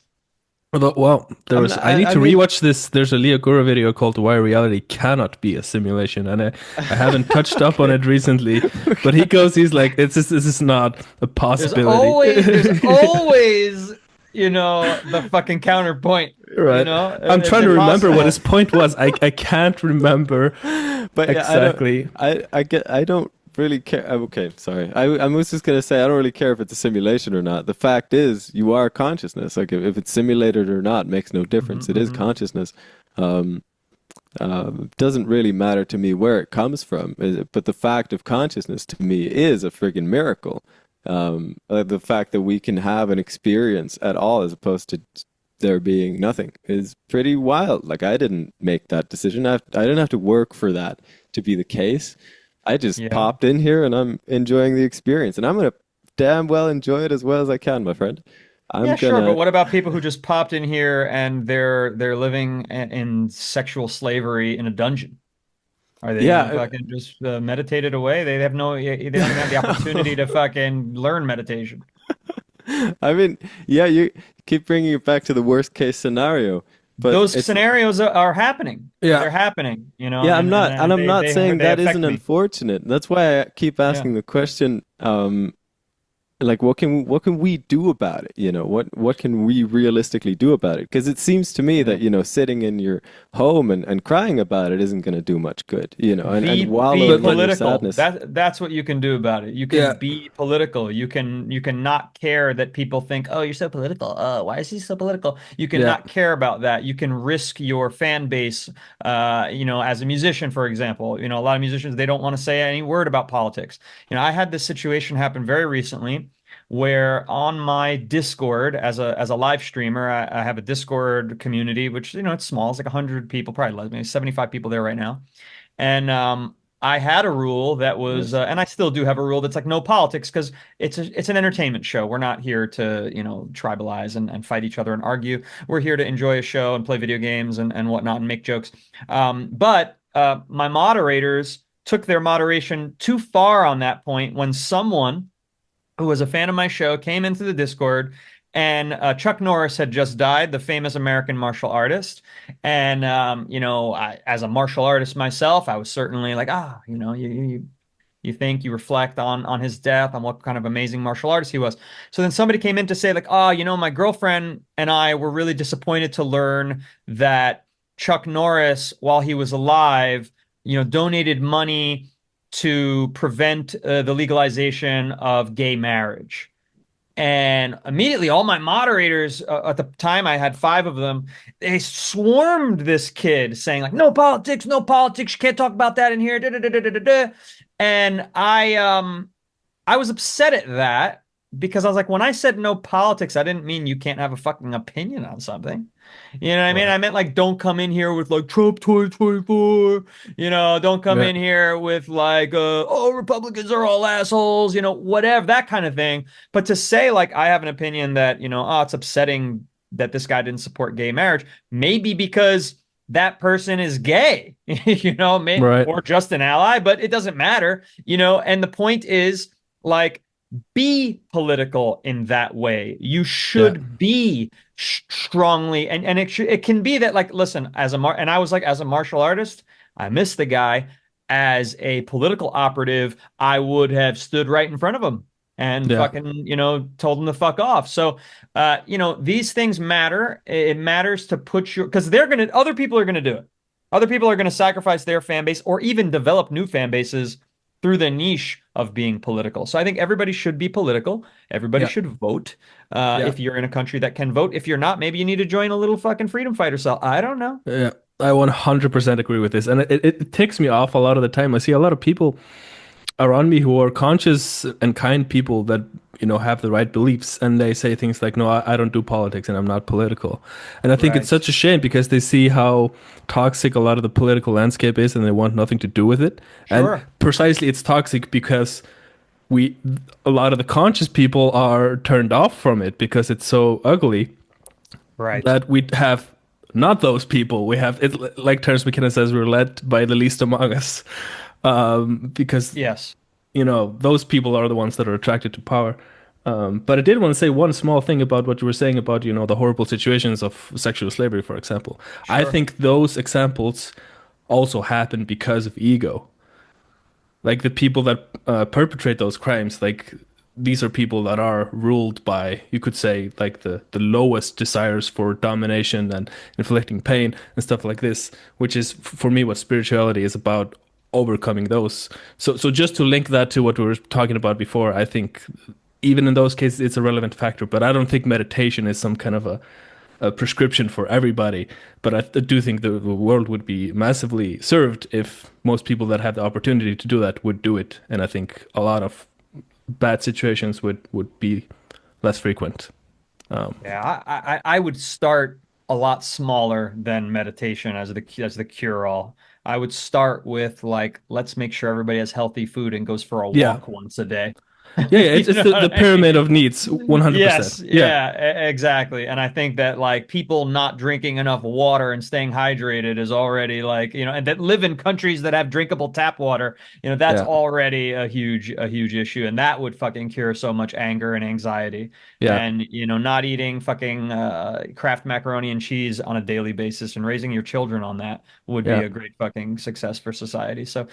Although, well, I'm not, I need I to mean, rewatch this. There's a Leo Gura video called "Why Reality Cannot Be a Simulation," and I haven't touched up on okay. it recently. But Okay. he's like, this is not a possibility, There's always, the fucking counterpoint, right? I'm it's trying to remember what his impossible. point was. I can't remember But yeah, exactly. I don't really care. Okay, sorry. I was just gonna say I don't really care if it's a simulation or not. The fact is, you are consciousness. Like if it's simulated or not makes no difference. Mhm, It is mhm. consciousness. Um, doesn't really matter to me where it comes from. But the fact of consciousness to me is a friggin' miracle. The fact that we can have an experience at all as opposed to there being nothing is pretty wild. Like I didn't make that decision. I didn't have to work for that to be the case. I just Yeah. popped in here and I'm enjoying the experience, and I'm gonna damn well enjoy it as well as I can, my friend. I'm Yeah, sure, but gonna, what about people who just popped in here and they're living in sexual slavery in a dungeon? Are they gonna yeah. fucking just meditate it away? They have no, they don't even have the opportunity to fucking learn meditation. I mean, yeah, you keep bringing it back to the worst case scenario, but Those it's scenarios are happening. Yeah. They're happening, you know, yeah, and I'm not saying they that affect isn't me. unfortunate. That's why I keep Yeah. asking the question. Like what can we do about it? You know, what can we realistically do about it? Because it seems to me Yeah. that, sitting in your home and crying about it isn't going to do much good, and Be But wallowing in but your political. sadness. That's what you can do about it. You can yeah, be political. You can not care that people think, "Oh, you're so political. Oh, why is he so political?" You can yeah, not care about that. You can risk your fan base. As a musician, for example, a lot of musicians they don't want to say any word about politics. I had this situation happen very recently where on my Discord as a live streamer, I have a Discord community, which it's small, it's like 100 people, probably maybe 75 people there right now. And I had a rule that was, Nice. and I still do have a rule that's like no politics because it's an entertainment show. We're not here to, tribalize and fight each other and argue. We're here to enjoy a show and play video games and whatnot and make jokes. But my moderators took their moderation too far on that point when someone who was a fan of my show came into the Discord and Chuck Norris had just died, the famous American martial artist. And as a martial artist myself, I was certainly like, you think you reflect on his death, on what kind of amazing martial artist he was. So then somebody came in to say like, my girlfriend and I were really disappointed to learn that Chuck Norris, while he was alive, donated money to prevent the legalization of gay marriage. And immediately, all my moderators at the time, I had five of them, they swarmed this kid saying, like, no politics, no politics. You can't talk about that in here. Da, da, da, da, da, da. And I was upset at that because I was like, when I said no politics, I didn't mean you can't have a fucking opinion on something. You know what I mean? right. I meant like, don't come in here with like Trump 2024. Don't come Yeah, in here with like, oh, Republicans are all assholes, whatever, that kind of thing. But to say like, I have an opinion that, oh, it's upsetting that this guy didn't support gay marriage, maybe because that person is gay, right. or just an ally, but it doesn't matter, and the point is like, be political in that way. You Yeah, should be strongly, and it can be that like, listen, and I was like, as a martial artist, I miss the guy. As a political operative, I would have stood right in front of him and yeah, fucking, told him to fuck off. So, these things matter. It matters to put because other people are gonna do it. Other people are gonna sacrifice their fan base or even develop new fan bases through the niche of being political. So I think everybody should be political. Everybody yeah, should vote. yeah, If you're in a country that can vote, if you're not, maybe you need to join a little fucking freedom fighter cell. I don't know. yeah. I 100% agree with this, and it ticks me off a lot of the time. I see a lot of people around me who are conscious and kind people that have the right beliefs, and they say things like, no, I don't do politics and I'm not political. And I think it's Right. such a shame because they see how toxic a lot of the political landscape is and they want nothing to do with it. And Sure. precisely it's toxic because we a lot of the conscious people are turned off from it because it's so ugly Right. that we have not those people. We have it, like Terence McKenna says, we're led by the least among us, because Yes. those people are the ones that are attracted to power. But I did want to say one small thing about what you were saying about, the horrible situations of sexual slavery, for example. I Sure. think those examples also happen because of ego. Like the people that perpetrate those crimes, like these are people that are ruled by, you could say, like the lowest desires for domination and inflicting pain and stuff like this, which is for me what spirituality is about, overcoming those. So just to link that to what we were talking about before, I think even in those cases it's a relevant factor, but I don't think meditation is some kind of a prescription for everybody. But I do think the world would be massively served if most people that have the opportunity to do that would do it. And I think a lot of bad situations would be less frequent. Yeah, I would start a lot smaller than meditation as the cure all. I would start with like, let's make sure everybody has healthy food and goes for a Yeah. walk once a day. Yeah, You it's know the what I pyramid mean? of needs, 100%. Yes, Yeah. yeah, exactly. And I think that like people not drinking enough water and staying hydrated is already like, and that live in countries that have drinkable tap water, that's Yeah. already a huge issue. And that would fucking cure so much anger and anxiety. Yeah. And, not eating fucking Kraft macaroni and cheese on a daily basis and raising your children on that would be Yeah. a great fucking success for society. So,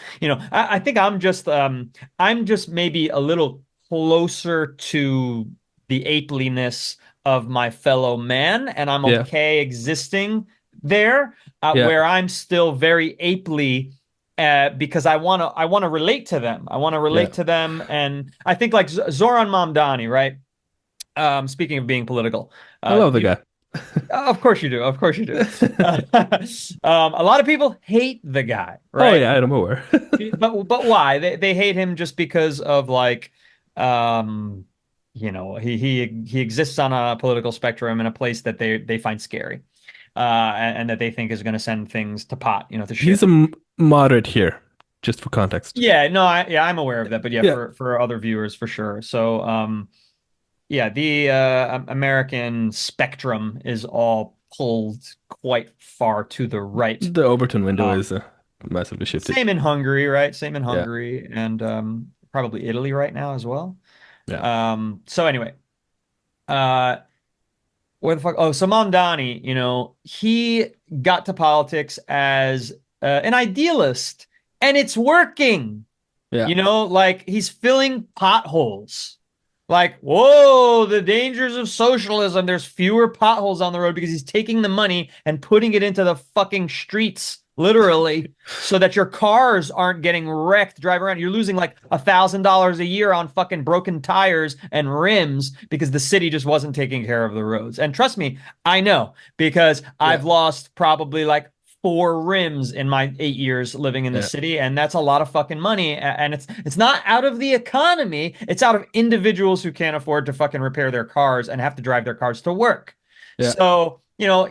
I think I'm just maybe a little closer to the apeliness of my fellow man, and I'm Yeah. okay existing there, Yeah. where I'm still very apely. Because I want to relate to them. I want to relate Yeah. to them, and I think like Zoran Mamdani, right? Speaking of being political, I love the you guy. of course you do, of course you do. A lot of people hate the guy, Oh right? yeah, I'm aware. But why? They hate him just because of like, um, he exists on a political spectrum in a place that they find scary, and that they think is going to send things to pot, to He's shit. a moderate here, just for context. Yeah, no, I'm aware of that, but yeah, Yeah. for other viewers for sure. So, yeah, the American spectrum is all pulled quite far to the right. The Overton window Um, is massively shifted. Same in Hungary, right? Same in Yeah. Hungary and probably Italy right now as well. Yeah. So anyway, uh, where the fuck? Oh, so Mamdani, he got to politics as an idealist, and it's working. Yeah. Like he's filling potholes. Like, whoa, the dangers of socialism. There's fewer potholes on the road because he's taking the money and putting it into the fucking streets, literally, so that your cars aren't getting wrecked driving around. You're losing like $1,000 a year on fucking broken tires and rims because the city just wasn't taking care of the roads. And trust me, I know because Yeah. I've lost probably like four rims in my 8 years living in the Yeah. city, and that's a lot of fucking money. And it's not out of the economy; it's out of individuals who can't afford to fucking repair their cars and have to drive their cars to work. Yeah. So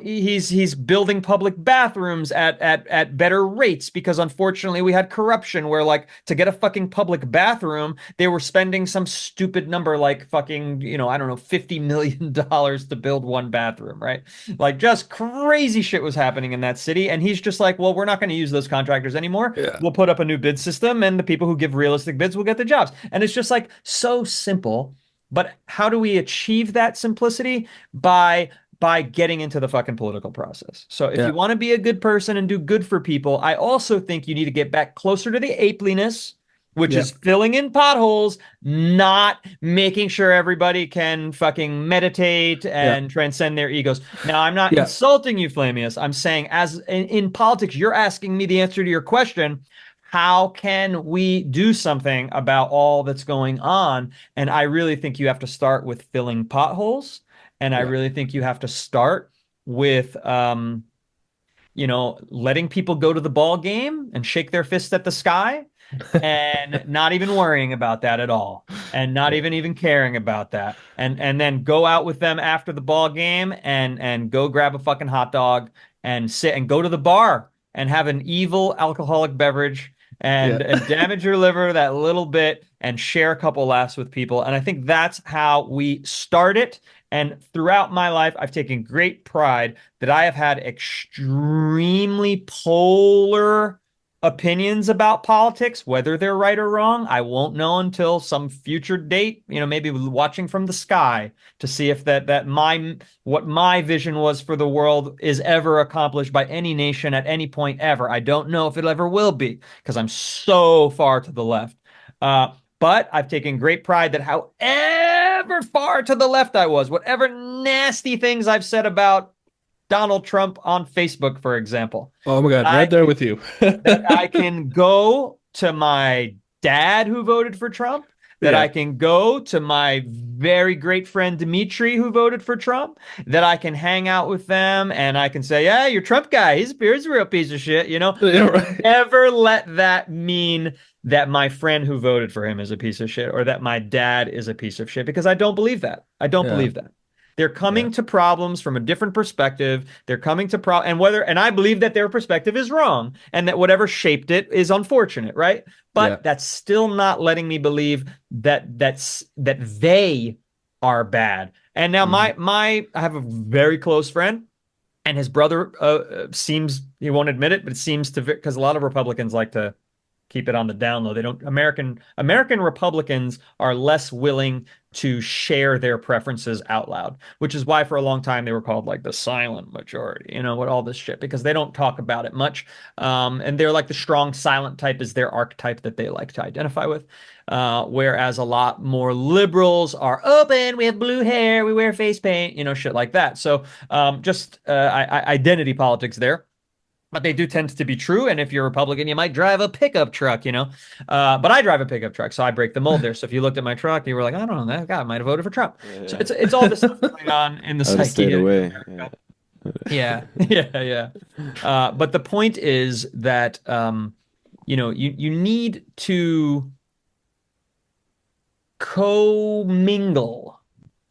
he's building public bathrooms at better rates because unfortunately we had corruption where like to get a fucking public bathroom they were spending some stupid number like fucking I don't know $50 million to build one bathroom, right? Like just crazy shit was happening in that city, and he's just like, well, we're not going to use those contractors anymore. Yeah. We'll put up a new bid system, and the people who give realistic bids will get the jobs. And it's just like so simple. But how do we achieve that simplicity? By getting into the fucking political process. So if Yeah. you want to be a good person and do good for people, I also think you need to get back closer to the apeliness, which Yeah. is filling in potholes, not making sure everybody can fucking meditate Yeah. and transcend their egos. Now, I'm not Yeah. insulting you, Flammeus. I'm saying as in politics, you're asking me the answer to your question. How can we do something about all that's going on? And I really think you have to start with filling potholes. And I Yeah. really think you have to start with, letting people go to the ball game and shake their fist at the sky and not even worrying about that at all and not Yeah. even caring about that and then go out with them after the ball game and go grab a fucking hot dog and sit and go to the bar and have an evil alcoholic beverage Yeah. and damage your liver that little bit and share a couple laughs with people. And I think that's how we start it. And throughout my life, I've taken great pride that I have had extremely polar opinions about politics, whether they're right or wrong. I won't know until some future date, maybe watching from the sky to see if that my what my vision was for the world is ever accomplished by any nation at any point ever. I don't know if it ever will be because I'm so far to the left. But I've taken great pride that however far to the left I was, whatever nasty things I've said about Donald Trump on Facebook, for example, Oh my that God, I right there with you. that I can go to my dad who voted for Trump, that I Yeah. can go to my very great friend Dimitri who voted for Trump, that I can hang out with them and I can say, yeah, you're Trump guy. He's a real piece of shit, Yeah, but right. never let that mean that my friend who voted for him is a piece of shit or that my dad is a piece of shit because I don't believe that. I don't Yeah. believe that. They're Yeah. coming to problems from a different perspective. They're coming to and I believe that their perspective is wrong and that whatever shaped it is unfortunate, right? Yeah. But that's still not letting me believe that they are bad. And now Hmm. I have a very close friend and his brother seems he won't admit it, but it seems to because a lot of Republicans like to keep it on the down low. They don't American Republicans are less willing to share their preferences out loud, which is why for a long time they were called like the silent majority, you know, what all this shit because they don't talk about it much. And they're like the strong silent type is their archetype that they like to identify with. Whereas a lot more liberals are open, we have blue hair, we wear face paint, you know, shit like that. So just identity politics there, but they do tend to be true. And if you're a Republican, you might drive a pickup truck, you know. But I drive a pickup truck, so I break the mold there. So if you looked at my truck, you were like, I don't know, that guy might have voted for Trump. So Yeah. it's all this stuff going on in the I would have stayed psyche in away. Yeah. America. Yeah, yeah, yeah. But the point is that you know, you need to co-mingle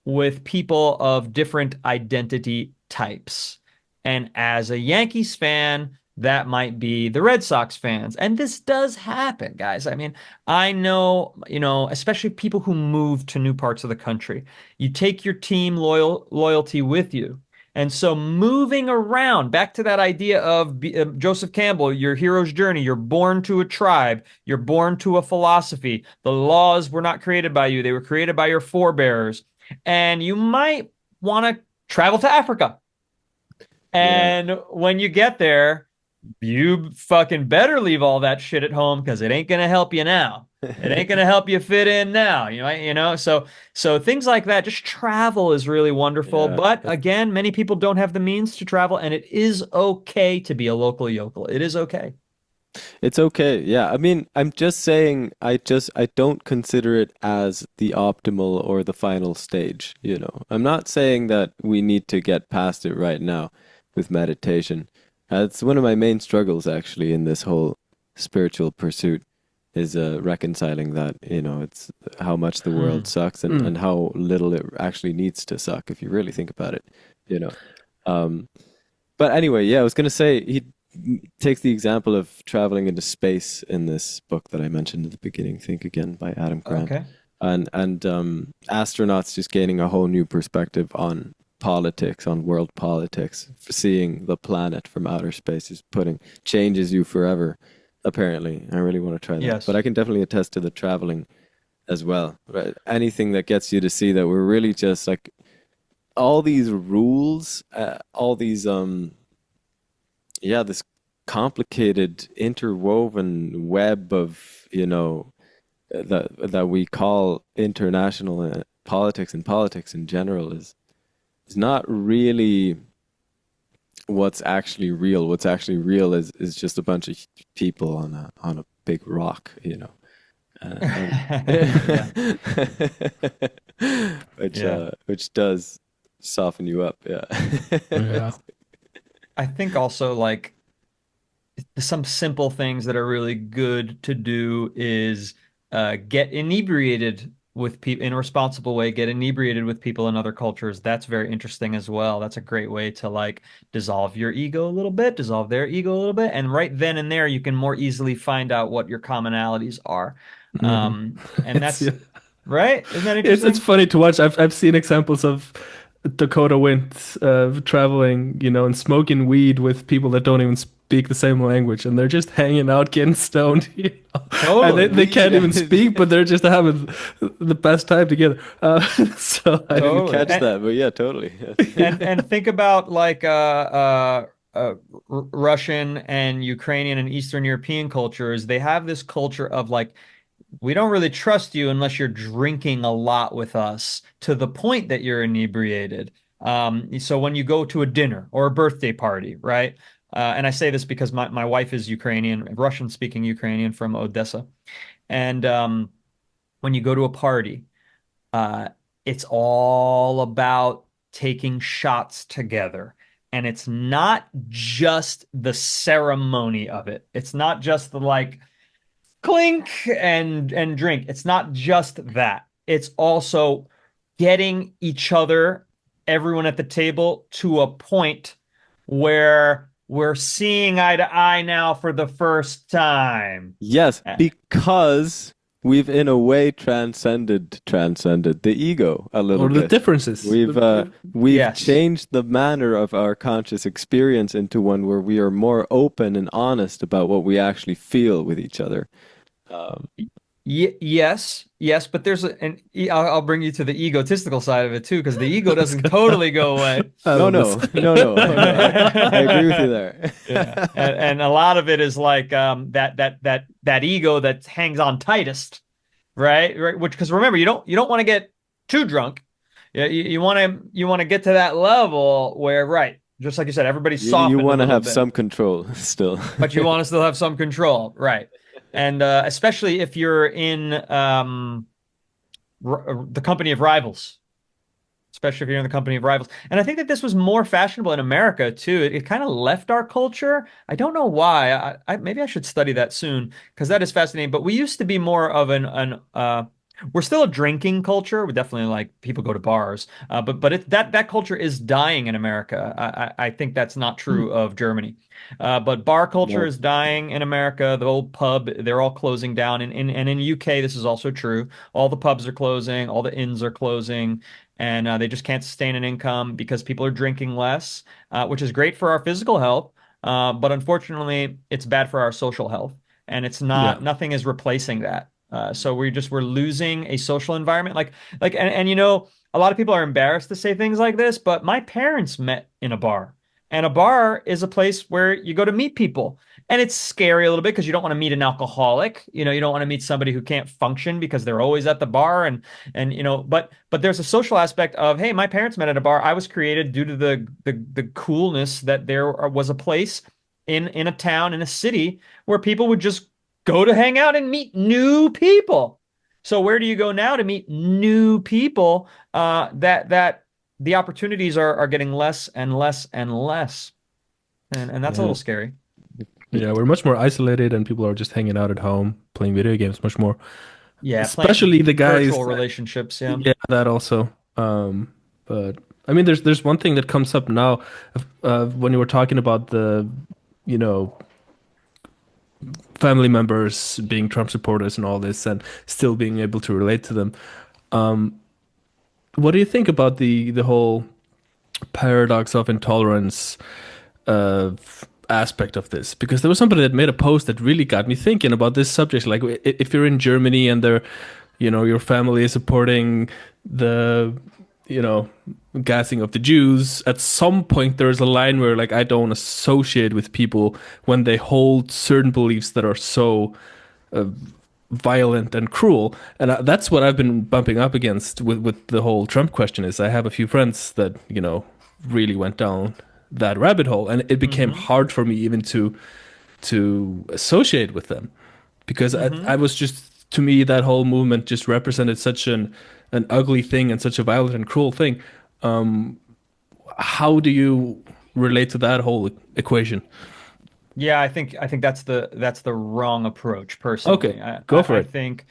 with people of different identity types. And as a Yankees fan, that might be the Red Sox fans. And this does happen, guys. I mean, I know, you know, especially people who move to new parts of the country. You take your team loyalty with you. And so moving around, back to that idea of Joseph Campbell, your hero's journey, you're born to a tribe, you're born to a philosophy. The laws were not created by you, they were created by your forebears. And you might want to travel to Africa. Yeah. And when you get there, you fucking better leave all that shit at home because it ain't gonna help you now. It ain't gonna help you fit in now. So things like that. Just travel is really wonderful. Yeah. But again, many people don't have the means to travel, and it is okay to be a local yokel. It is okay. It's okay. Yeah. I mean, I'm just saying I don't consider it as the optimal or the final stage, you know. I'm not saying that we need to get past it right now with meditation. It's one of my main struggles actually in this whole spiritual pursuit is reconciling that, you know, it's how much the world Hmm. sucks and how little it actually needs to suck if you really think about it, you know. Um, but anyway, yeah, I was gonna say he takes the example of traveling into space in this book that I mentioned at the beginning, Think Again by Adam Grant, Okay. and astronauts just gaining a whole new perspective on politics, on world politics, seeing the planet from outer space is putting changes you forever. Apparently, I really want to try that, but Yes. I can definitely attest to the traveling as well. Right? Anything that gets you to see that we're really just like all these rules, all these yeah, this complicated interwoven web of, you know, that we call international politics and politics in general is not really what's actually real. What's actually real is just a bunch of people on a big rock, you know. Yeah. Yeah. Which does soften you up, yeah. Yeah. I think also like some simple things that are really good to do is get inebriated with people in a responsible way, get inebriated with people in other cultures. That's very interesting as well. That's a great way to like dissolve your ego a little bit, dissolve their ego a little bit. And right then and there, you can more easily find out what your commonalities are. Hmm. And It's that's yeah. right. Isn't that It's interesting? funny to watch. I've seen examples of Dakota Wind traveling, you know, and smoking weed with people that don't even speak the same language, and they're just hanging out, getting stoned, you know? And Totally. they Weed. can't even speak, but they're just having the best time together. So I didn't Totally. catch that, but yeah, totally. And think about like Russian and Ukrainian and Eastern European cultures. They have this culture of like we don't really trust you unless you're drinking a lot with us to the point that you're inebriated. So when you go to a dinner or a birthday party, right? And I say this because my wife is Ukrainian, Russian speaking Ukrainian from Odessa. And when you go to a party, uh, it's all about taking shots together. And it's not just the ceremony of it. It's not just the like clink and drink. It's not just that. It's also getting each other everyone at the table to a point where we're seeing eye to eye now for the first time. Yes, Uh, because we've in a way transcended the ego a little Or the bit. differences. We've Yes. changed the manner of our conscious experience into one where we are more open and honest about what we actually feel with each other. Um, Yes, but I'll bring you to the egotistical side of it too, because the ego doesn't totally go away. I no, love no, this. no, no, no. I agree with you there. Yeah, and a lot of it is like that ego that hangs on tightest, right? Right, which because remember you don't want to get too drunk. Yeah, you want to get to that level where right, just like you said, everybody's You softened a want to little have bit, some control still. but you want to still have some control, right? And especially if you're in the company of rivals, especially if you're in the company of rivals. And I think that this was more fashionable in America too. It kind of left our culture. I don't know why. Maybe I should study that soon because that is fascinating. But we used to be more of an we're still a drinking culture. We definitely like people go to bars, but that culture is dying in America. I think that's not Hmm. true of Germany, but bar culture No. is dying in America. The old pub, they're all closing down, and in UK this is also true. All the pubs are closing, all the inns are closing, and they just can't sustain an income because people are drinking less, which is great for our physical health, but unfortunately it's bad for our social health, and it's Yeah. not nothing is replacing that. So we're losing a social environment and you know a lot of people are embarrassed to say things like this, but my parents met in a bar. And a bar is a place where you go to meet people. And it's scary a little bit because you don't want to meet an alcoholic. You know, you don't want to meet somebody who can't function because they're always at the bar and you know, but there's a social aspect of, hey, my parents met at a bar. I was created due to the coolness that there was a place in a town, in a city where people would just go to hang out and meet new people. So where do you go now to meet new people? That the opportunities are getting less and less and less. And that's a Yeah. little scary. Yeah, we're much more isolated and people are just hanging out at home, playing video games much more. Yeah, playing Especially the virtual guys that, relationships, yeah. yeah, that also. But I mean, there's one thing that comes up now, when you were talking about the, you know, family members being Trump supporters and all this, and still being able to relate to them. Um, what do you think about the whole paradox of intolerance aspect of this? Because there was somebody that made a post that really got me thinking about this subject. Like, if you're in Germany and they're, you know, your family is supporting the, you know, gassing of the Jews, at some point there's a line where, like, I don't associate with people when they hold certain beliefs that are so uh, violent and cruel. And that's what I've been bumping up against with the whole Trump question. Is I have a few friends that, you know, really went down that rabbit hole, and it became Mm-hmm. hard for me even to associate with them because I Mm-hmm. was just, to me, that whole movement just represented such an ugly thing and such a violent and cruel thing. How do you relate to that whole equation? Yeah, I think that's the wrong approach Okay, personally. go for I it. think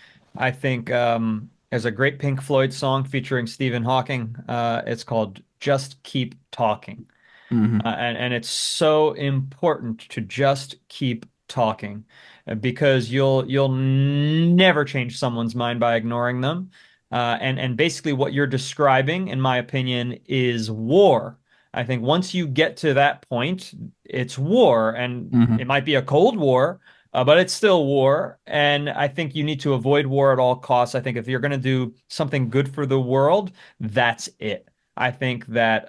there's a great Pink Floyd song featuring Stephen Hawking. It's called "Just Keep Talking." Hmm. And it's so important to just keep talking because you'll never change someone's mind by ignoring them. And basically what you're describing, in my opinion, is war. I think once you get to that point, it's war, and it Hmm. might be a cold war, but it's still war. And I think you need to avoid war at all costs. I think if you're going to do something good for the world, that's it. I think that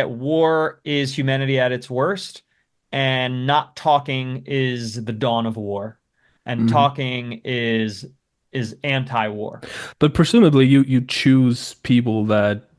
war is humanity at its worst, and not talking is the dawn of war, and Hmm. talking is anti-war. But presumably you choose people that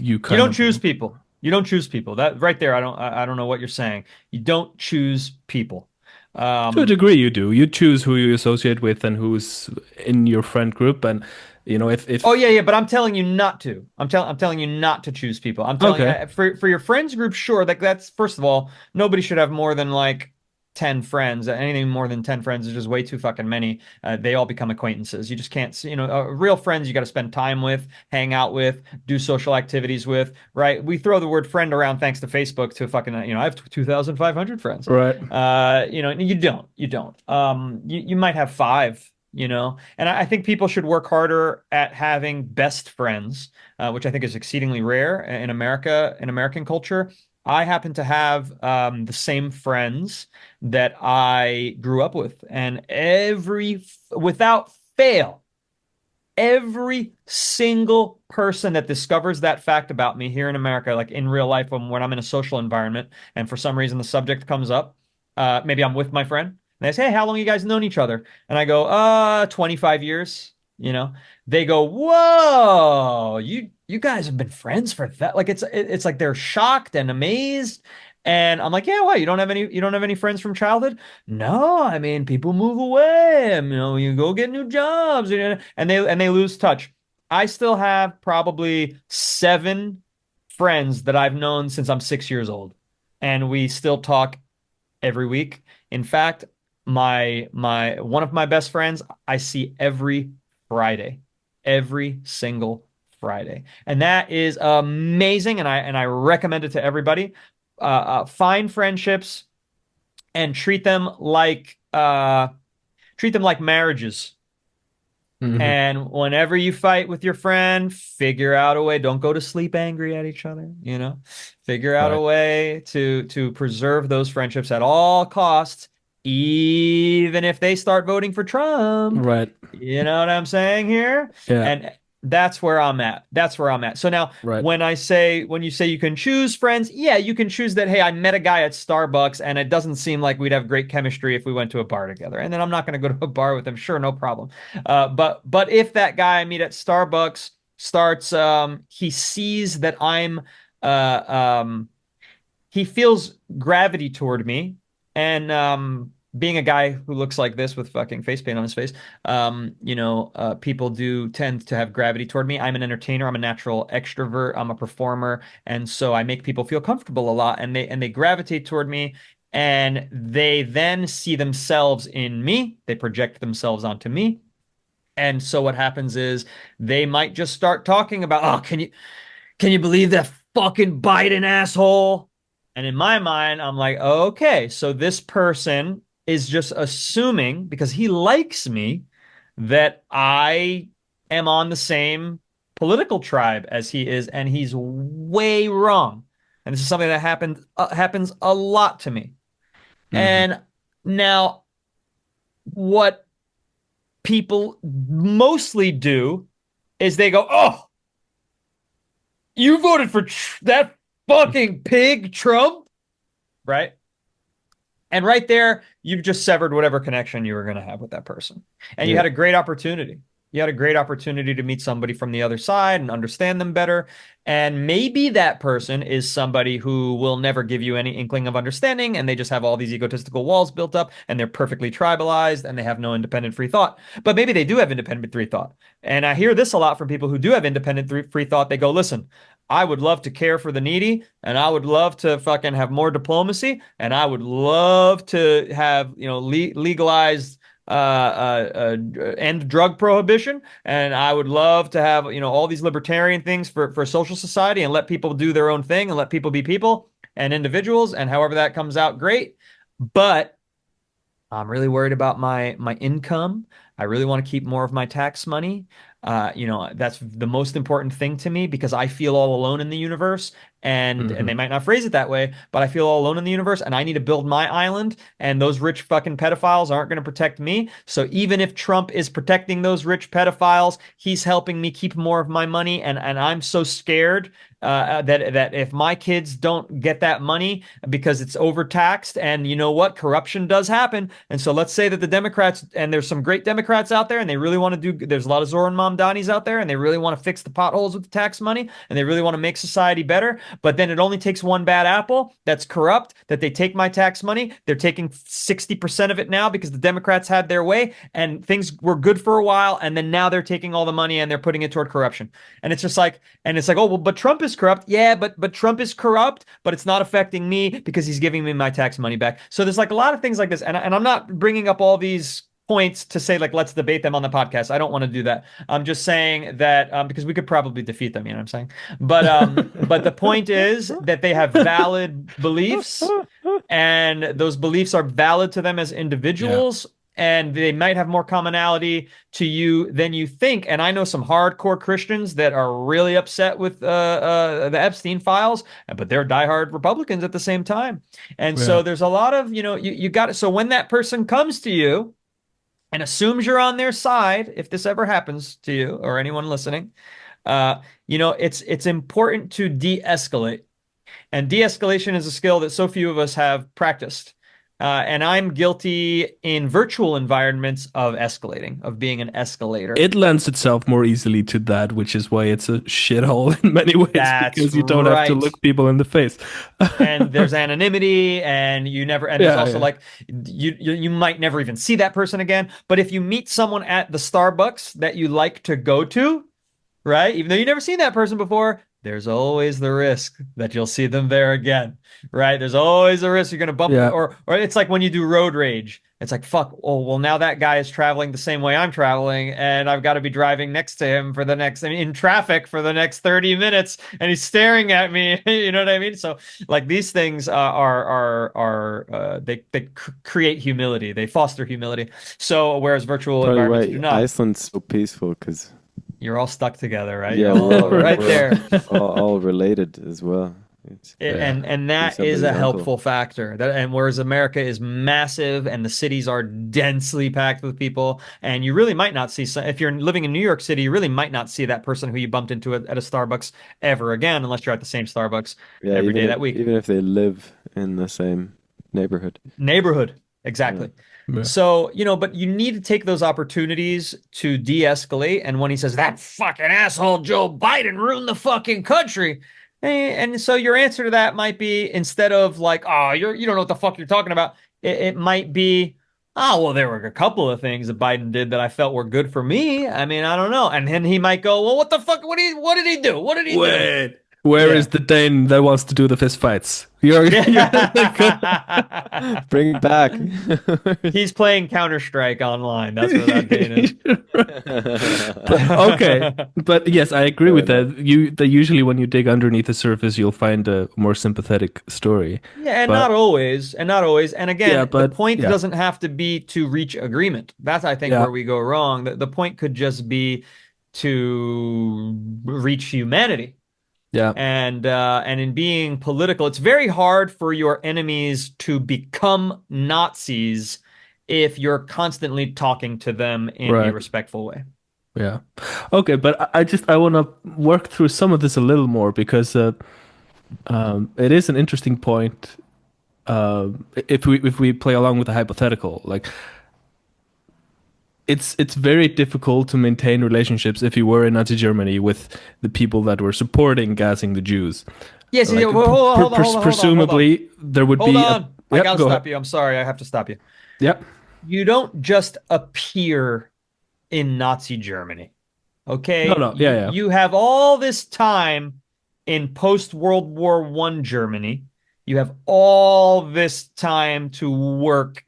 you You kind don't of, choose people. You don't choose people. That right there, I don't know what you're saying. You don't choose people. to a Um, degree, you do. You choose who you associate with and who's in your friend group, and you know, Oh if yeah, yeah, but I'm telling you not to. I'm telling you not to choose people. I'm telling okay. for your friends group, sure. Like that's first of all, nobody should have more than like 10 friends. Anything more than 10 friends is just way too fucking many. They all become acquaintances. You just can't, real friends you got to spend time with, hang out with, do social activities with, right? We throw the word friend around thanks to Facebook to fucking, I have 2,500 friends. Right. You don't. You might have five, and I think people should work harder at having best friends, which I think is exceedingly rare in America, in American culture. I happen to have the same friends that I grew up with, and without fail, every single person that discovers that fact about me here in America, like in real life, when I'm in a social environment, and for some reason the subject comes up, maybe I'm with my friend, and they say, "Hey, how long you guys known each other?" And I go, 25 years. They go, "Whoa, you guys have been friends for that?" Like it's like they're shocked and amazed. And I'm like, "Yeah, what? You don't have any friends from childhood?" "No, I mean, people move away, and, you go get new jobs, and they lose touch." I still have probably 7 friends that I've known since I'm 6 years old, and we still talk every week. In fact, my one of my best friends I see every Friday, every single Friday, and that is amazing. And I recommend it to everybody. Find friendships and treat them like marriages. Hmm. And whenever you fight with your friend, figure out a way. Don't go to sleep angry at each other, Figure out a Right. way to preserve those friendships at all costs, even if they start voting for Trump. Right. You know what I'm saying here? Yeah. And that's where I'm at. That's where I'm at. So now Right. when you say you can choose friends, yeah, you can choose that. Hey, I met a guy at Starbucks and it doesn't seem like we'd have great chemistry if we went to a bar together. And then I'm not going to go to a bar with him. Sure, no problem. But if that guy I meet at Starbucks starts, he sees that uh, um, he feels gravity toward me, and being a guy who looks like this with fucking face paint on his face, people do tend to have gravity toward me. I'm an entertainer. I'm a natural extrovert. I'm a performer, and so I make people feel comfortable a lot, and they gravitate toward me. And they then see themselves in me. They project themselves onto me. And so what happens is they might just start talking about, "Oh, can you believe that fucking Biden asshole?" And in my mind, I'm like, "Okay, so this person is just assuming because he likes me that I am on the same political tribe as he is, and he's way wrong." And this is something that happens a lot to me. Hmm. And now, what people mostly do is they go, "Oh, you voted for that fucking pig Trump," right? And right there, you've just severed whatever connection you were going to have with that person. And you Yeah. had a great opportunity. You had a great opportunity to meet somebody from the other side and understand them better. And maybe that person is somebody who will never give you any inkling of understanding, and they just have all these egotistical walls built up, and they're perfectly tribalized, and they have no independent free thought. But maybe they do have independent free thought. And I hear this a lot from people who do have independent free thought. They go, "Listen, I would love to care for the needy, and I would love to fucking have more diplomacy, and I would love to have, legalized end drug prohibition, and I would love to have, all these libertarian things for social society, and let people do their own thing and let people be people and individuals, and however that comes out, great. But I'm really worried about my income. I really want to keep more of my tax money. That's the most important thing to me because I feel all alone in the universe." And they Hmm. might not phrase it that way, but I feel all alone in the universe, and I need to build my island. And those rich fucking pedophiles aren't going to protect me. So even if Trump is protecting those rich pedophiles, he's helping me keep more of my money. And I'm so scared that if my kids don't get that money because it's overtaxed, and you know what, corruption does happen. And so let's say that the Democrats, and there's some great Democrats out there, and they really want to do. There's a lot of Zoran Mamdanis out there, and they really want to fix the potholes with the tax money, and they really want to make society better. But then it only takes one bad apple that's corrupt, that they take my tax money. They're taking 60% of it now because the Democrats had their way, and things were good for a while, and then now they're taking all the money and they're putting it toward corruption. And it's just like, and it's like, "Oh, well, but Trump is corrupt. Yeah, but Trump is corrupt, but it's not affecting me because he's giving me my tax money back. So there's like a lot of things like this, and I'm not bringing up all these points to say like let's debate them on the podcast. I don't want to do that. I'm just saying that because we could probably defeat them, you know what I'm saying? But the point is that they have valid beliefs, and those beliefs are valid to them as Yeah. individuals, and they might have more commonality to you than you think. And I know some hardcore Christians that are really upset with the Epstein files, but they're diehard Republicans at the same time. And Yeah. so there's a lot of, you got it. So when that person comes to you and assumes you're on their side, if this ever happens to you or anyone listening, it's important to de-escalate. And de-escalation is a skill that so few of us have practiced. And I'm guilty in virtual environments of escalating, of being an escalator. It lends itself more easily to that, which is why it's a shithole in many ways, That's because you don't have to right. look people in the face. And there's anonymity, and there's Yeah, also yeah. like you might never even see that person again. But if you meet someone at the Starbucks that you like to go to, right? Even though you've never seen that person before, there's always the risk that you'll see them there again, right? There's always a risk you're going to bump, Yeah. or it's like when you do road rage. It's like, fuck, oh, well, now that guy is traveling the same way I'm traveling, and I've got to be driving next to him in traffic for the next 30 minutes, and he's staring at me. You know what I mean? So, like, these things they create humility, they foster humility. So, whereas virtual Probably environments do why not, Iceland's so peaceful because you're all stuck together, right? yeah, You're all right there. all related as well. It's Yeah. And be that is a somebody's uncle. helpful factor. And whereas America is massive and the cities are densely packed with people, and you really might not see if you're living in New York City, you really might not see that person who you bumped into at a Starbucks ever again, unless you're at the same Starbucks Yeah, every day that week. even if they live in the same neighborhood. Neighborhood, Yeah. exactly. Yeah. So, but you need to take those opportunities to de-escalate. And when he says that fucking asshole Joe Biden ruined the fucking country, and so your answer to that might be, instead of like, oh, you don't know what the fuck you're talking about, it might be, oh, well, there were a couple of things that Biden did that I felt were good for me. I mean, I don't know. And then he might go, well, what the fuck? What did he do? What did he do? Wait, where Yeah. is the Dane that wants to do the fist fights? You're Bring it back. He's playing Counter-Strike online. That's where that Dane is. Okay, but yes, I agree Fair with enough. that. That usually when you dig underneath the surface, you'll find a more sympathetic story. Yeah, and not But always, and not always. And yeah, again, the but point yeah, doesn't have to be to reach agreement. That's, I think, yeah, where we go wrong. The point could just be to reach humanity. yeah, And in being political, it's very hard for your enemies to become Nazis if you're constantly talking to them in a right, respectful way. yeah. Okay, but I want to work through some of this a little more because it is an interesting point. If we play along with the hypothetical, like it's very difficult to maintain relationships if you were in Nazi Germany with the people that were supporting gassing the Jews. Yes, yeah, Like well, hold on, hold on, hold on, hold on. Presumably there would Hold be a on. I yep. gotta Go ahead. stop you. I'm sorry. I have to stop you. Yep. You don't just appear in Nazi Germany. No, Okay? no. Yeah, You yeah. you have all this time in post World War I Germany. You have all this time to work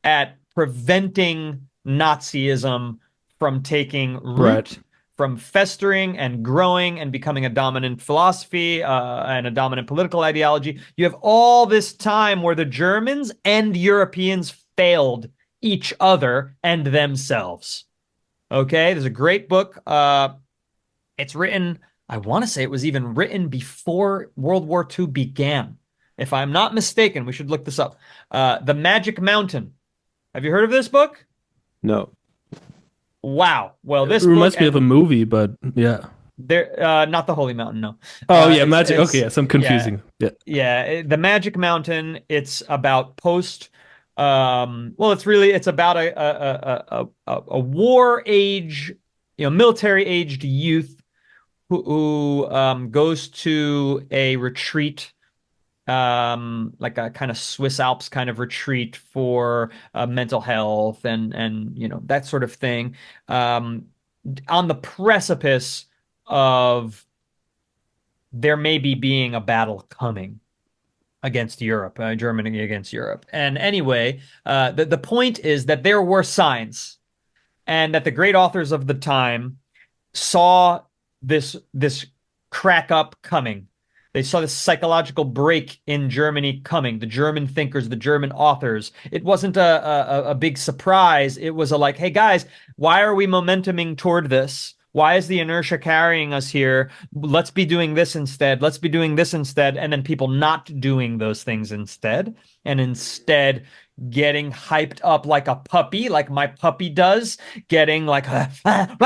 at preventing Nazism from taking Right. root, from festering and growing and becoming a dominant philosophy and a dominant political ideology. You have all this time where the Germans and Europeans failed each other and themselves. Okay, there's a great book. It's written, I want to say it was even written before World War II began. If I'm not mistaken, we should look this up. The Magic Mountain. Have you heard of this book? No. Wow. Well, It this book reminds me of a and movie, but yeah. there, not the Holy Mountain, no. Oh yeah, magic. Okay, It's yes, I'm yeah, confusing. Yeah. yeah. The Magic Mountain. It's about post. Well, it's about a war age, military aged youth who goes to a retreat, like a kind of Swiss Alps kind of retreat for mental health and that sort of thing, on the precipice of there may be being a battle coming against Europe, Germany against Europe. And anyway, the point is that there were signs, and that the great authors of the time saw this crack up coming. They saw this psychological break in Germany coming. The German thinkers, the German authors. It wasn't a big surprise. It was a like, hey guys, why are we momentuming toward this? Why is the inertia carrying us here? Let's be doing this instead. Let's be doing this instead. And then people not doing those things instead. And instead getting hyped up like a puppy, like my puppy does, getting like, and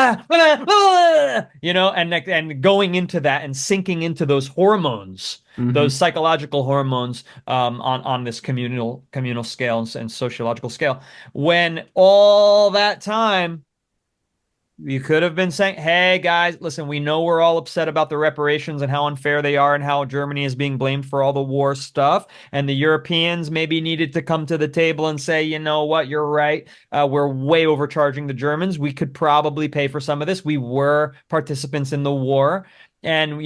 going into that and sinking into those hormones, those psychological hormones on this communal scale and sociological scale. When all that time, you could have been saying, hey, guys, listen, we know we're all upset about the reparations and how unfair they are and how Germany is being blamed for all the war stuff. And the Europeans maybe needed to come to the table and say, you know what, you're right. We're way overcharging the Germans. We could probably pay for some of this. We were participants in the war. And,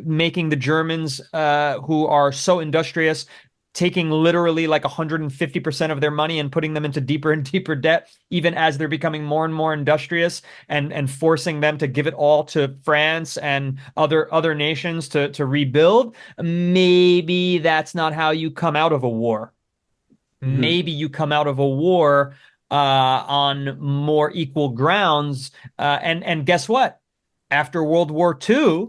making the Germans who are so industrious taking literally like 150% of their money and putting them into deeper and deeper debt, even as they're becoming more and more industrious, and forcing them to give it all to France and other nations to rebuild. Maybe that's not how you come out of a war. Maybe you come out of a war on more equal grounds. And guess what? After World War II,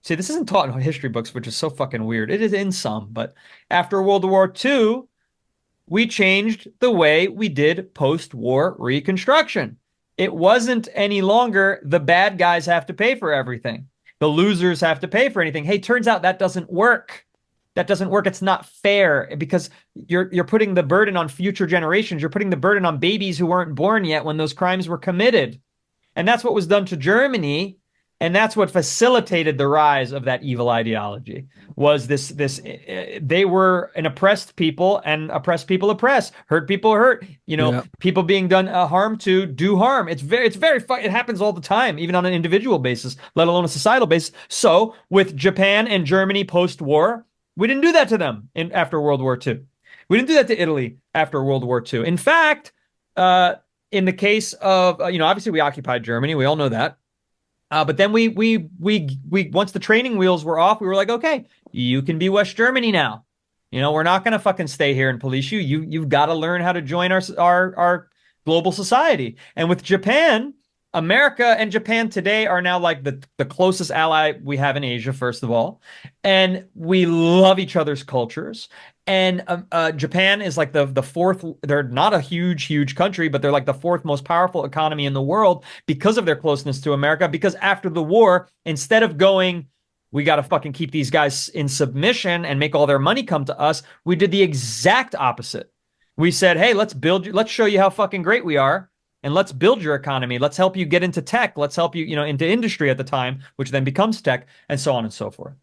see, this isn't taught in history books, which is so fucking weird. It is in some, but after World War II, we changed the way we did post-war reconstruction. It wasn't any longer the bad guys have to pay for everything. The losers have to pay for anything. Hey, turns out that doesn't work. That doesn't work. It's not fair because you're putting the burden on future generations. You're putting the burden on babies who weren't born yet when those crimes were committed. And that's what was done to Germany. And that's what facilitated the rise of that evil ideology. Was this they were an oppressed people, and oppressed people oppress, hurt people hurt. People being done harm to do harm. It happens all the time, even on an individual basis, let alone a societal basis. So with Japan and Germany post-war, we didn't do that to them after World War II. We didn't do that to Italy after World War II. In fact, in the case of obviously we occupied Germany, we all know that. But then we once the training wheels were off, we were like, okay, you can be West Germany now. We're not going to fucking stay here and police you. You've got to learn how to join our global society. And with Japan, America and Japan today are now like the closest ally we have in Asia, first of all. And we love each other's cultures. And Japan is like the fourth. They're not a huge country, but they're like the fourth most powerful economy in the world because of their closeness to America. Because after the war, instead of going, we got to fucking keep these guys in submission and make all their money come to us, we did the exact opposite. We said, hey, let's show you how fucking great we are. And let's build your economy. Let's help you get into tech. Let's help you, into industry at the time, which then becomes tech, and so on and so forth.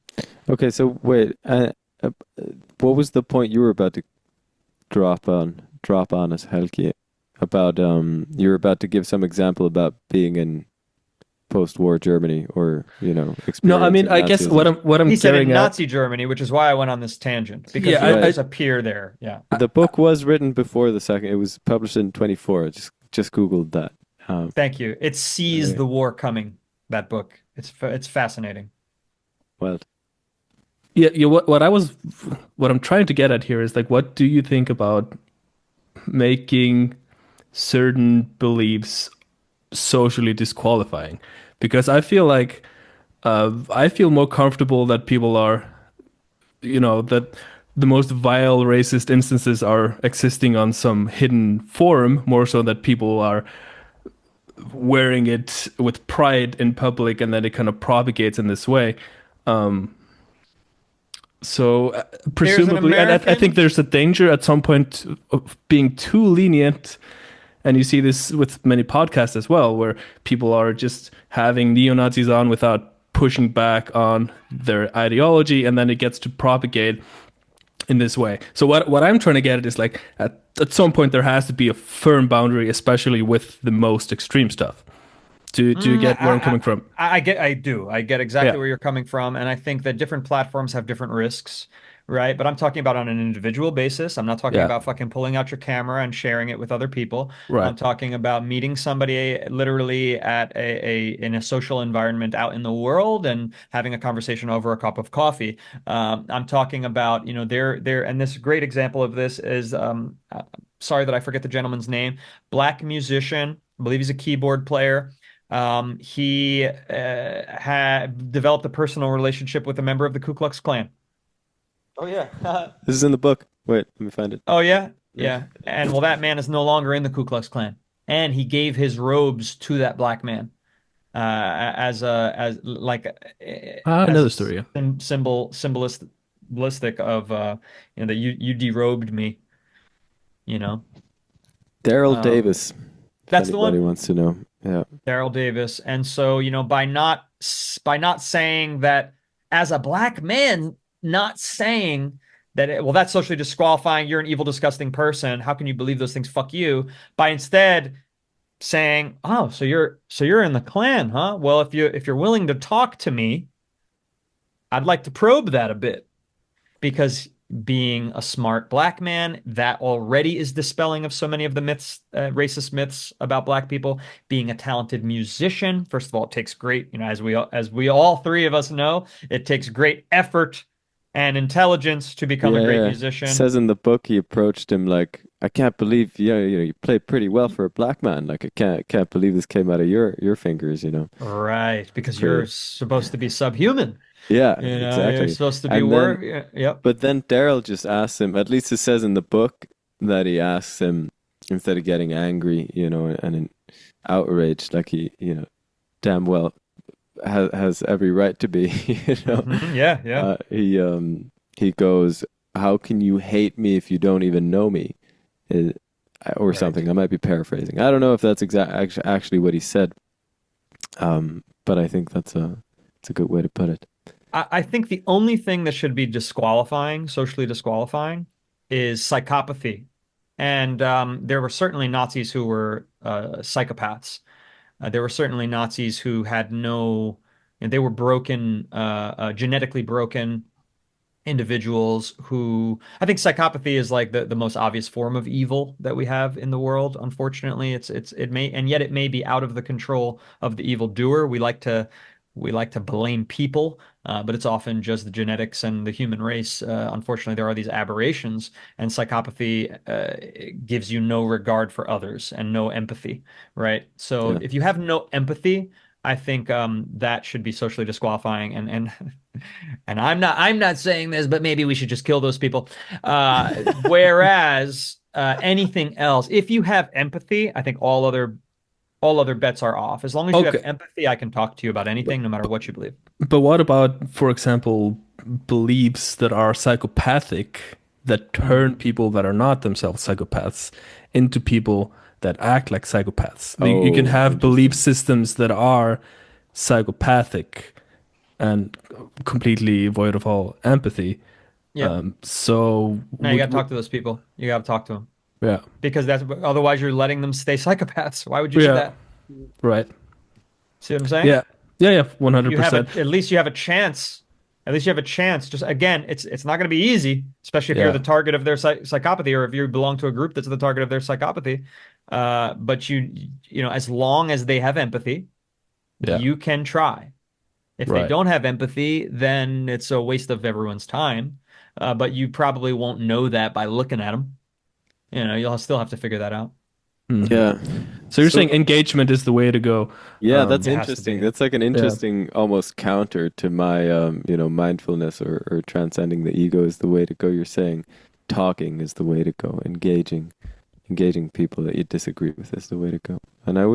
Okay, so wait. What was the point you were about to drop on us, Hewkii? About you were about to give some example about being in post-war Germany, or No, I mean, I guess what I'm he said in getting Nazi Germany, which is why I went on this tangent, because there's a peer there. Yeah, the book was written before the second. It was published in 24. Just Googled that. Thank you. It sees the war coming. That book. It's fascinating. Well. Yeah. What I'm trying to get at here is like, what do you think about making certain beliefs socially disqualifying? Because I feel like I feel more comfortable that people are, that the most vile racist instances are existing on some hidden forum, more so that people are wearing it with pride in public, and then it kind of propagates in this way. So presumably, and I think there's a danger at some point of being too lenient. And you see this with many podcasts as well, where people are just having neo-Nazis on without pushing back on their ideology, and then it gets to propagate in this way. So what I'm trying to get at is like at some point there has to be a firm boundary, especially with the most extreme stuff. Do you Mm, get where I'm coming from? I get exactly Yeah. where you're coming from, and I think that different platforms have different risks, right? But I'm talking about on an individual basis. I'm not talking Yeah. about fucking pulling out your camera and sharing it with other people. Right. I'm talking about meeting somebody literally at in a social environment out in the world and having a conversation over a cup of coffee. I'm talking about, and this great example of this is, sorry that I forget the gentleman's name, black musician. I believe he's a keyboard player. He had developed a personal relationship with a member of the Ku Klux Klan. Oh yeah. This is in the book. Wait, let me find it. Oh yeah, Yeah. yeah. And well, that man is no longer in the Ku Klux Klan, and he gave his robes to that black man as like as Another a story. Yeah. symbolistic of that you derobed me. You know, Daryl um, Davis, if that's the anybody one. wants to know. Yeah. Daryl Davis. And so, by not saying that as a black man, not saying that well, that's socially disqualifying, you're an evil, disgusting person. How can you believe those things? Fuck you. By instead saying, oh, so you're in the Klan, huh? Well, if you're willing to talk to me, I'd like to probe that a bit because being a smart black man, that already is dispelling of so many of the myths, racist myths about black people. Being a talented musician, first of all, it takes great, as we all three of us know, it takes great effort and intelligence to become a Yeah, great yeah. musician. Says in the book he approached him like, I can't believe you played pretty well for a black man. Like I can't believe this came out of your fingers, you know. Right, It's because you're pretty. supposed to be subhuman. Yeah, You're exactly. supposed to be And then yep. but then Daryl just asks him, at least it says in the book that he asks him instead of getting angry, and outraged, like he damn well has every right to be, you know. Yeah, yeah. He goes, "How can you hate me if you don't even know me?" Uh, or Right. something. I might be paraphrasing. I don't know if that's actually what he said. But I think it's a good way to put it. I think the only thing that should be disqualifying, socially disqualifying, is psychopathy. And there were certainly Nazis who were psychopaths. There were certainly Nazis who had no, and they were broken, genetically broken individuals who I think psychopathy is like the most obvious form of evil that we have in the world. Unfortunately, it may and yet it may be out of the control of the evil doer. We like to blame people, but it's often just the genetics and the human race. Unfortunately, there are these aberrations, and psychopathy gives you no regard for others and no empathy, right? So Yeah. if you have no empathy, I think that should be socially disqualifying. And and I'm not saying this, but maybe we should just kill those people. Whereas anything else, if you have empathy, I think all other bets are off. As long as you have Okay. empathy, I can talk to you about But, anything, no matter what you believe. but what about, for example, beliefs that are psychopathic that Mm. turn people that are not themselves psychopaths into people that act like psychopaths? You can Oh, have belief interesting. systems that are psychopathic and completely void of all empathy. Yeah. So Now you got would, to talk to those people. You got to talk to them yeah, because that's otherwise you're letting them stay psychopaths. Why would you do yeah, that? right, See what I'm saying? yeah, yeah, yeah, You have 100%, at least you have a chance. At least you have a chance. Just again, it's not going to be easy, especially if you're the yeah, target of their psychopathy or if you belong to a group that's the target of their psychopathy. But as long as they have empathy, yeah, you can try. If they right. don't have empathy, then it's a waste of everyone's time. But you probably won't know that by looking at them. You'll still have to figure that out. Hmm. Yeah. So you're saying So engagement is the way to go. yeah, that's It has to interesting. be. That's like an Yeah. interesting almost counter to my mindfulness or transcending the ego is the way to go. You're saying talking is the way to go. Engaging people that you disagree with is the way to go. And I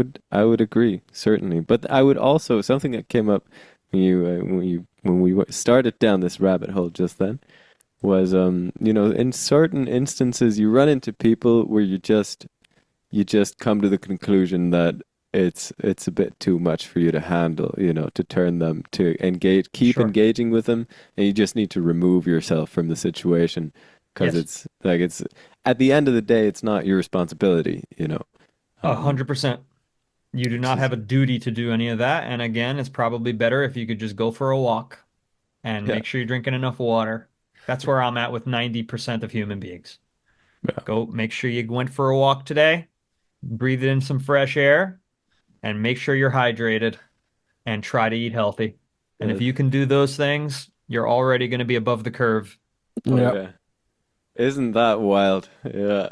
would agree, certainly. But I would also something that came up when we started down this rabbit hole just then was in certain instances you run into people where you just come to the conclusion that it's a bit too much for you to handle, to turn them to keep Sure. engaging with them, and you just need to remove yourself from the situation because Yes. it's like it's at the end of the day, it's not your responsibility. A Um, hundred percent. You do which not is have a duty to do any of that. And again, it's probably better if you could just go for a walk and yeah, make sure you're drinking enough water. That's where I'm at with 90% of human beings. Yeah. Go make sure you went for a walk today, breathe in some fresh air, and make sure you're hydrated and try to eat healthy. And if yes. you can do those things, you're already going to be above the curve. Oh Yeah. yeah. Isn't that wild? Yeah.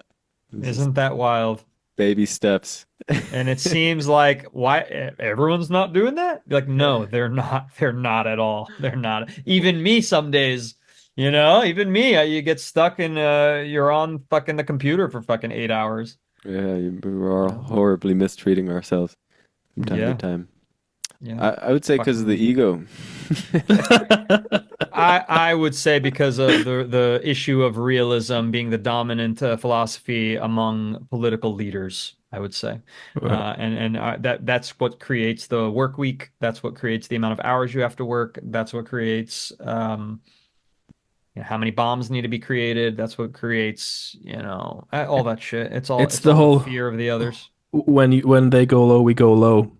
It's just Isn't that wild? baby steps. And it seems like why everyone's not doing that? Like, no, they're not. They're not at all. They're not. Even me some days, even me, you get stuck in you're on fucking the computer for fucking 8 hours. Yeah, we were Yeah. horribly mistreating ourselves from time to Yeah. time. Yeah. I would say because of the Fucking ego. I would say because of the issue of realism being the dominant philosophy among political leaders, I would say, Well, and that's what creates the work week. That's what creates the amount of hours you have to work. That's what creates how many bombs need to be created. That's what creates all that shit. It's all it's it's the all the whole fear of the others. when they go low, we go low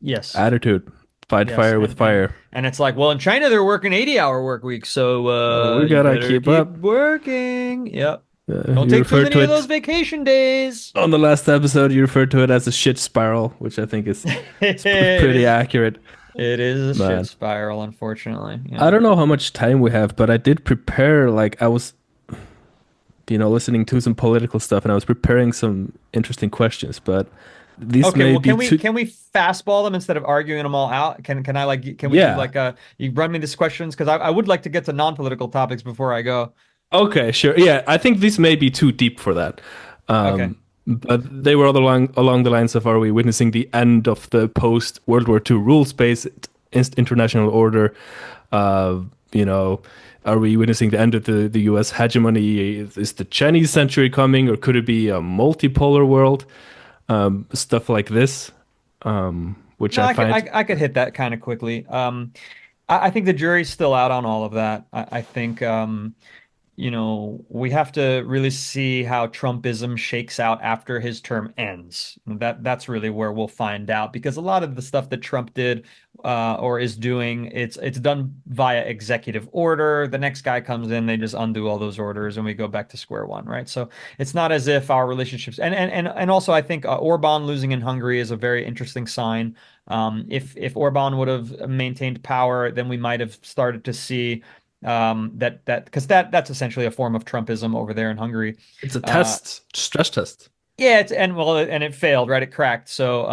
Yes. attitude. Fight Yes, fire with fire. and it's like, well, in China they're working 80-hour work weeks, so We you gotta better keep keep up. working. Yep. Don't You take too referred many to of those it vacation days. on the last episode. You referred to it as a shit spiral, which I think is it's It pretty is accurate, it is a shit man. spiral, unfortunately. I Yeah. don't know how much time we have, but I did prepare. Like I was, listening to some political stuff, and I was preparing some interesting questions. But these Okay, may well, be too. can we fastball them instead of arguing them all out? Can I can we do Yeah. like you run me these questions because I would like to get to non-political topics before I go. Okay. Sure. Yeah. I think this may be too deep for that. Okay. But they were all along the lines of: Are we witnessing the end of the post World War II rules-based international order? Uh, you know, are we witnessing the end of the U.S. hegemony? Is the Chinese century coming, or could it be a multipolar world? Stuff like this, which No, I find. I could hit that kind of quickly. I think the jury's still out on all of that. I think we have to really see how Trumpism shakes out after his term ends. That's really where we'll find out because a lot of the stuff that Trump did or is doing, it's done via executive order. The next guy comes in, they just undo all those orders, and we go back to square one, right? So it's not as if our relationships and also I think Orban losing in Hungary is a very interesting sign. If Orban would have maintained power, then we might have started to see that because that's essentially a form of Trumpism over there in Hungary. It's a Uh, test, stress test. yeah, and it failed, right? It cracked. So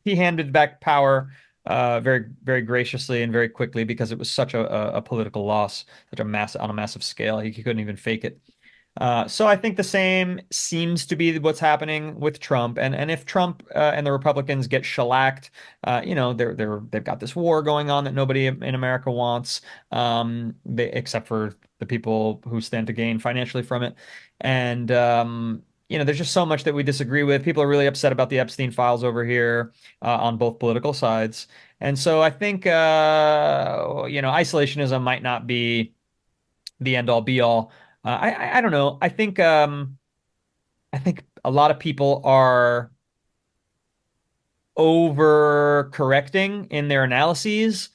he handed back power very very graciously and very quickly because it was such a political loss, such a mass on a massive scale. He couldn't even fake it. So I think the same seems to be what's happening with Trump, and if Trump and the Republicans get shellacked, they've got this war going on that nobody in America wants, except for the people who stand to gain financially from it, and there's just so much that we disagree with. People are really upset about the Epstein files over here on both political sides, and so I think isolationism might not be the end all be all. I don't know. I think a lot of people are overcorrecting in their analyses,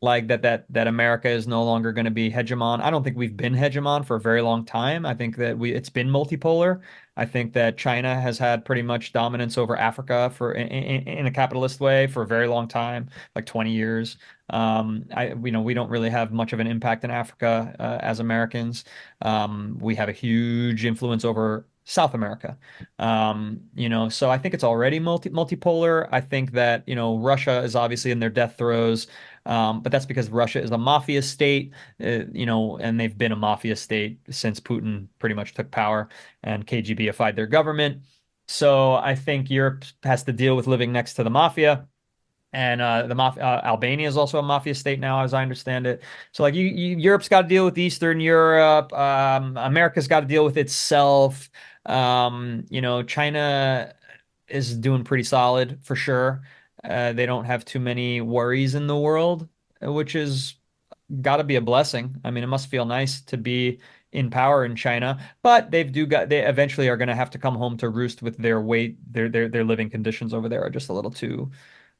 like that America is no longer going to be hegemon. I don't think we've been hegemon for a very long time. I think that it's been multipolar. I think that China has had pretty much dominance over Africa in a capitalist way for a very long time, like 20 years. We don't really have much of an impact in Africa as Americans. We have a huge influence over South America. So I think it's already multipolar. I think that, Russia is obviously in their death throes. But that's because Russia is a mafia state, and they've been a mafia state since Putin pretty much took power and KGBified their government. So I think Europe has to deal with living next to the mafia. And the mafia, Albania is also a mafia state now, as I understand it. So, like, Europe's got to deal with Eastern Europe. America's got to deal with itself. China is doing pretty solid for sure. They don't have too many worries in the world, which is got to be a blessing. I mean, it must feel nice to be in power in China, but they eventually are going to have to come home to roost with their weight. Their living conditions over there are just a little too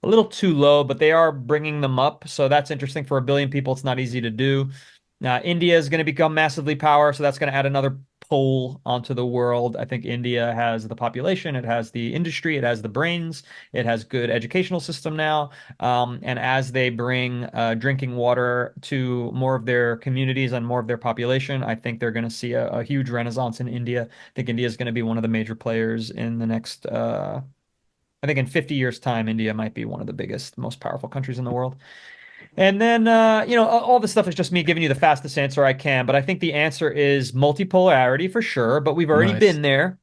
low, but they are bringing them up. So that's interesting. For a billion people, it's not easy to do. India is going to become massively power, so that's going to add another pole onto the world. I think India has the population, it has the industry, it has the brains, it has good educational system now. And as they bring drinking water to more of their communities and more of their population, I think they're going to see a huge renaissance in India. I think India is going to be one of the major players in the next. I think in 50 years' time, India might be one of the biggest, most powerful countries in the world. And then, all this stuff is just me giving you the fastest answer I can. But I think the answer is multipolarity for sure. But we've already Nice. been there.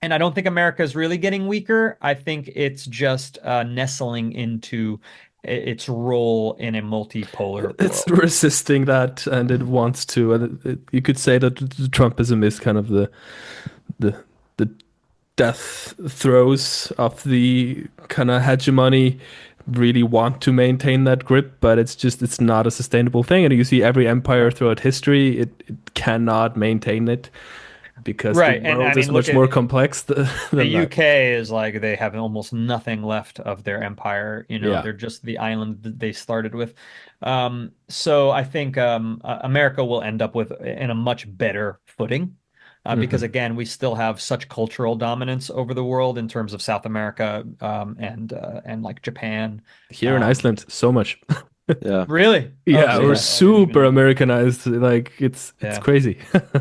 And I don't think America is really getting weaker. I think it's just nestling into its role in a multipolar It's world. resisting that, and it wants to. And you could say that the Trumpism is kind of the the death throes of the kind of hegemony. Really want to maintain that grip, but it's not a sustainable thing. And you see every empire Right. throughout history, it cannot maintain it because the Right. And I world is mean, look much at more complex the than that. UK is like they have almost nothing left of their empire. Yeah. They're just the island that they started with. So I think America will end up with in a much better footing. Because Hmm. again, we still have such cultural dominance over the world in terms of South America and like Japan. Here in Um, Iceland, so much. Yeah. really? Oh, Yeah, see we're Yeah. that? I didn't even super know. Americanized. Like it's Yeah. crazy.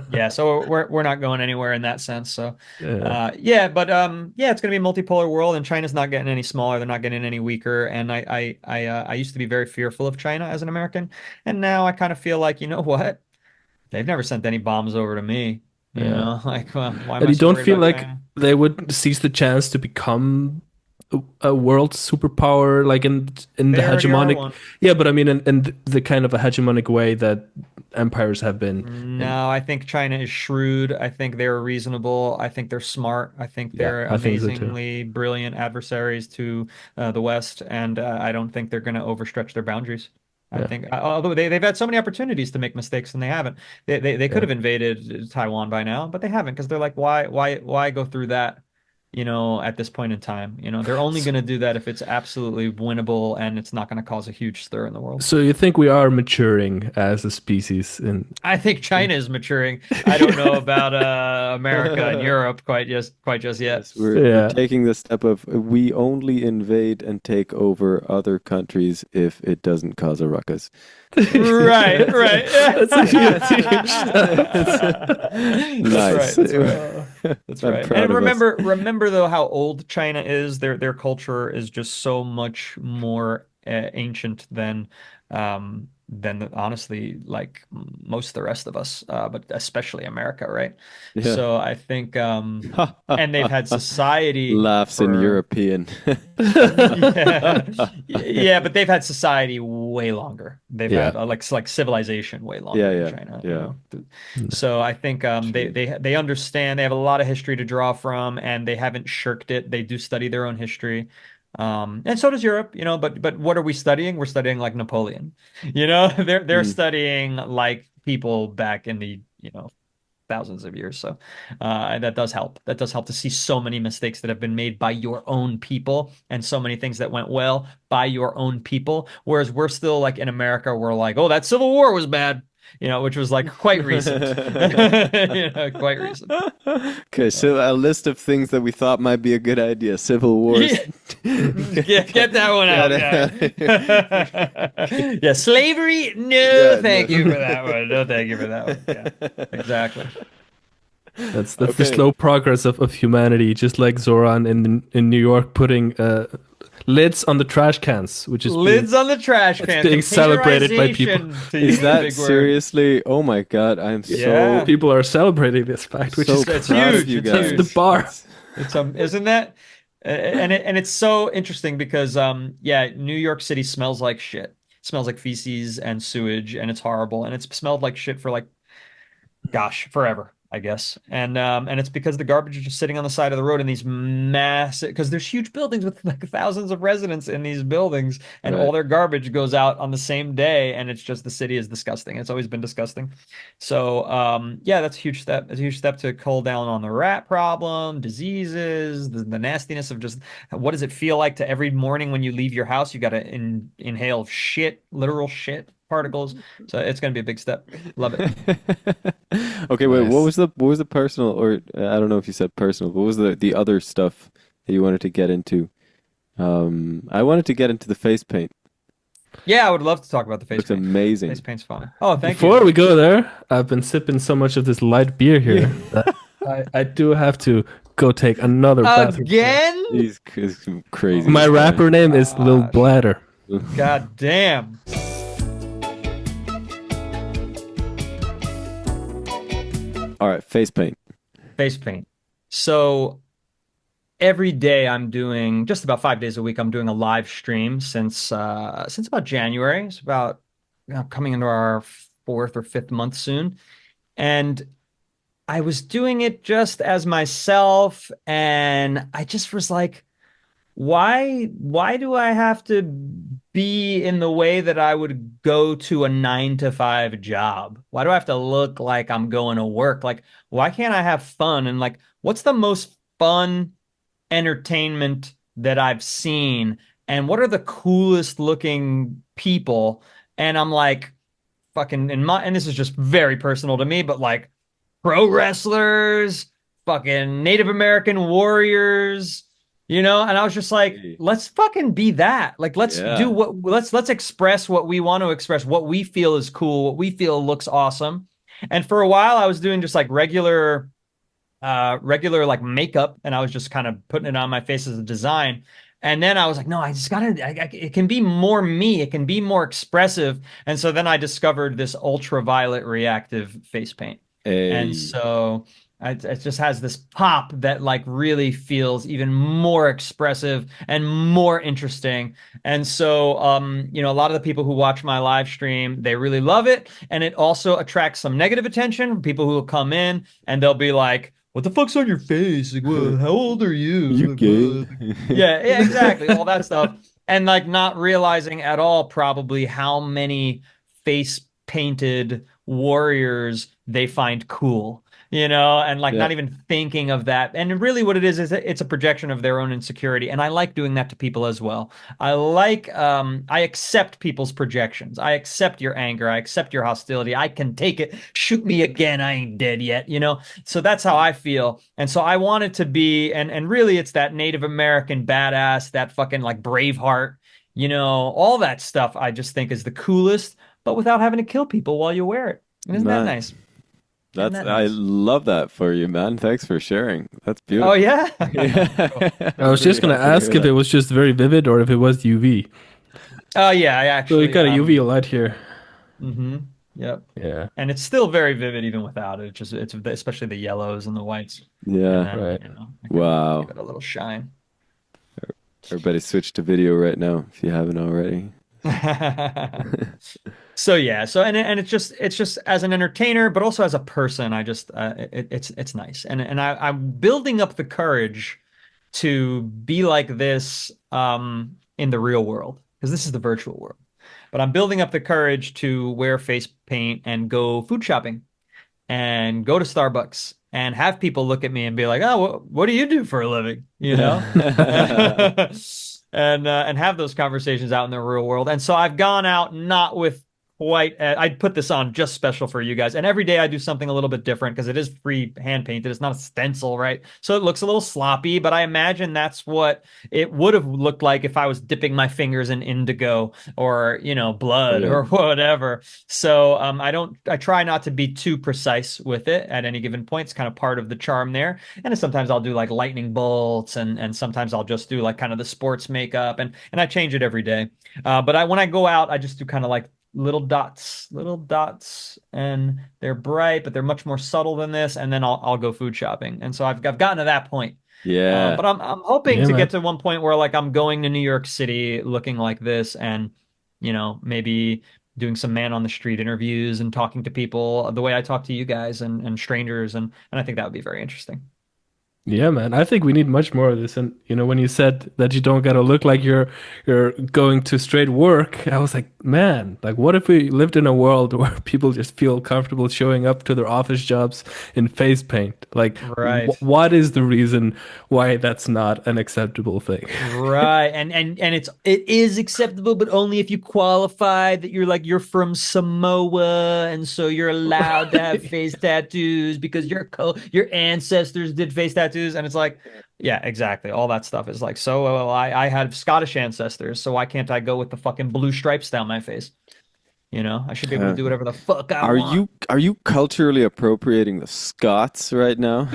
Yeah, so we're not going anywhere in that sense. So, Yeah. yeah, but yeah, it's going to be a multipolar world, and China's not getting any smaller. They're not getting any weaker. And I used to be very fearful of China as an American, and now I kind of feel like, you know what? They've never sent any bombs over to me. Yeah. Like, well, why am And I you so don't worried feel about like China? they would seize the chance to become a world superpower, like in the They already are hegemonic. one. Yeah, but I mean, in the kind of a hegemonic way that empires have been. And No, I think China is shrewd. I think they're reasonable. I think they're smart. I think yeah, they're I think so too. amazingly brilliant adversaries to the West, and I don't think they're going to overstretch their boundaries. I Yeah, think, although they've had so many opportunities to make mistakes and they haven't. They could yeah. have invaded Taiwan by now, but they haven't because they're like, why go through that? At this point in time, they're only So, going to do that if it's absolutely winnable and it's not going to cause a huge stir in the world. so you think we are maturing as a species I think China is maturing. I don't know about America and Europe quite just yet. Yes, we're yeah. taking the step of we only invade and take over other countries if it doesn't cause a ruckus. Right, right. That's a huge That's right. Nice. That's right. That's I'm right. proud And of us. remember though how old China is. Their culture is just so much more ancient than honestly like most of the rest of us, but especially America, right? Yeah. So I think and they've had society Laughs in for European. yeah. Yeah, but they've had society way longer. They've Yeah. had like civilization way longer Yeah, than yeah, China, yeah. So I think they True. they understand. They have a lot of history to draw from, and they haven't shirked it. They do study their own history. And so does Europe, but what are we studying? We're studying like Napoleon. They're Mm. studying like people back in the, thousands of years. So that does help. That does help to see so many mistakes that have been made by your own people and so many things that went well by your own people. Whereas we're still like in America, we're like, oh, that Civil War was bad, which was like quite recent. Quite recent. Okay, so a list of things that we thought might be a good idea. Civil Wars. Yeah. Get that one out, yeah. Yeah, slavery? No, Yeah, thank you no. for that one. No, thank you for that one. Yeah, exactly. That's the Okay. slow progress of humanity, just like Zoran in New York putting lids on the trash cans, which is being Lids on the trash it's can. being celebrated by people. Containerization, to Is use the that big word. seriously? Oh my God, I'm Yeah. so People are celebrating this fact, which so is It's proud of huge. you It's that's the huge. guys. bar. Isn't that? And it's so interesting because yeah, New York City smells like shit. It smells like feces and sewage, and it's horrible. And it's smelled like shit for like, gosh, forever. I guess. And it's because the garbage is just sitting on the side of the road in these massive, because there's huge buildings with like thousands of residents in these buildings, and all Right. their garbage goes out on the same day, and it's just the city is disgusting. It's always been disgusting. So yeah, that's a huge step. It's a huge step to cull down on the rat problem, diseases, the nastiness of just what does it feel like to every morning when you leave your house, you got to inhale shit, literal shit particles. So it's going to be a big step. Love it. Okay, wait, Nice. what was the personal, or I don't know if you said personal, but what was the other stuff that you wanted to get into? I wanted to get into the face paint. Yeah, I would love to talk about the face Looks paint. Face amazing. paint's fun. Oh, thank you. Before we go there, I've been sipping so much of this light beer Yeah. here that I do have to go take another bathroom break. Again? He's Oh crazy, My this my guy. rapper name is Lil gosh. Bladder. God damn. All right, face paint. Face paint. So every day I'm doing just about 5 days a week. I'm doing a live stream since about January. It's about coming into our fourth or fifth month soon. And I was doing it just as myself, and I just was like, why do I have to be in the way that I would go to a 9 to 5 job? Why do I have to look like I'm going to work? Like, why can't I have fun? And like, what's the most fun entertainment that I've seen? And what are the coolest looking people? And I'm like, fucking and this is just very personal to me, but like pro wrestlers, fucking Native American warriors, and I was just like, Hey. let's fucking be that. Like Yeah. let's express what we want to express, what we feel is cool, what we feel looks awesome. And for a while I was doing just like regular like makeup, and I was just kind of putting it on my face as a design. And then I was like, no, I just gotta, it can be more me. It can be more expressive. And so then I discovered this ultraviolet reactive face paint. And Hey. so it just has this pop that like really feels even more expressive and more interesting. And so, a lot of the people who watch my live stream, they really love it. And it also attracts some negative attention from people who will come in and they'll be like, what the fuck's on your face? Like, well, how old are You you? Like, gay? what? Yeah, yeah, exactly. All that stuff. And like not realizing at all probably how many face painted warriors they find cool, and like Yeah, not even thinking of that. And really what it is it's a projection of their own insecurity. And I like doing that to people as well. I accept people's projections. I accept your anger. I accept your hostility. I can take it. Shoot me again. I ain't dead yet. So that's how I feel. And so I want it to be, and really it's that Native American badass, that fucking like Braveheart, all that stuff I just think is the coolest, but without having to kill people while you wear it. And isn't that man. nice? Isn't That's that I nice? love that for you, man. Thanks for sharing. That's Oh beautiful. yeah. Cool. Yeah. I I'm was just really gonna happy to ask hear if it that. was just very vivid or if it was UV. Oh yeah, I So you actually got a UV light here. yep. Yeah, And it's still very vivid even without it. It's especially the yellows and the whites. And Yeah. then, right. I can give Wow. it a little shine. Everybody switch to video right now if you haven't already. So yeah, and it's just as an entertainer, but also as a person, I just it's nice, and I'm building up the courage to be like this in the real world because this is the virtual world. But I'm building up the courage to wear face paint and go food shopping and go to Starbucks and have people look at me and be like, "Oh, what do you do for a living?" And have those conversations out in the real world. And so I've gone out not with quite. I put this on just special for you guys. And every day I do something a little bit different because it is free hand painted. It's not a stencil, right? So it looks a little sloppy, but I imagine that's what it would have looked like if I was dipping my fingers in indigo or Oh blood yeah. or whatever. So I try not to be too precise with it at any given point. It's kind of part of the charm there. And sometimes I'll do like lightning bolts, and sometimes I'll just do like kind of the sports makeup, and I change it every day. But when I go out, I just do kind of like little dots, and they're bright, but they're much more subtle than this. And then I'll go food shopping. And so I've gotten to that point. Yeah. But I'm hoping Yeah, to man. get to one point where like I'm going to New York City looking like this, and maybe doing some man on the street interviews and talking to people the way I talk to you guys and strangers, and I think that would be very interesting. Yeah, man. I think we need much more of this. And when you said that you don't gotta look like you're going to straight work, I was like, man, like what if we lived in a world where people just feel comfortable showing up to their office jobs in face paint? Like, Right. what is the reason why that's not an acceptable thing? Right. And it is acceptable, but only if you qualify that you're from Samoa, and so you're allowed to have Right. face tattoos because your ancestors did face tattoos. And it's like, yeah, exactly. All that stuff is like, so I had Scottish ancestors, so why can't I go with the fucking blue stripes down my face? I should be able to Uh, do whatever the fuck I are want. you culturally appropriating the Scots right now?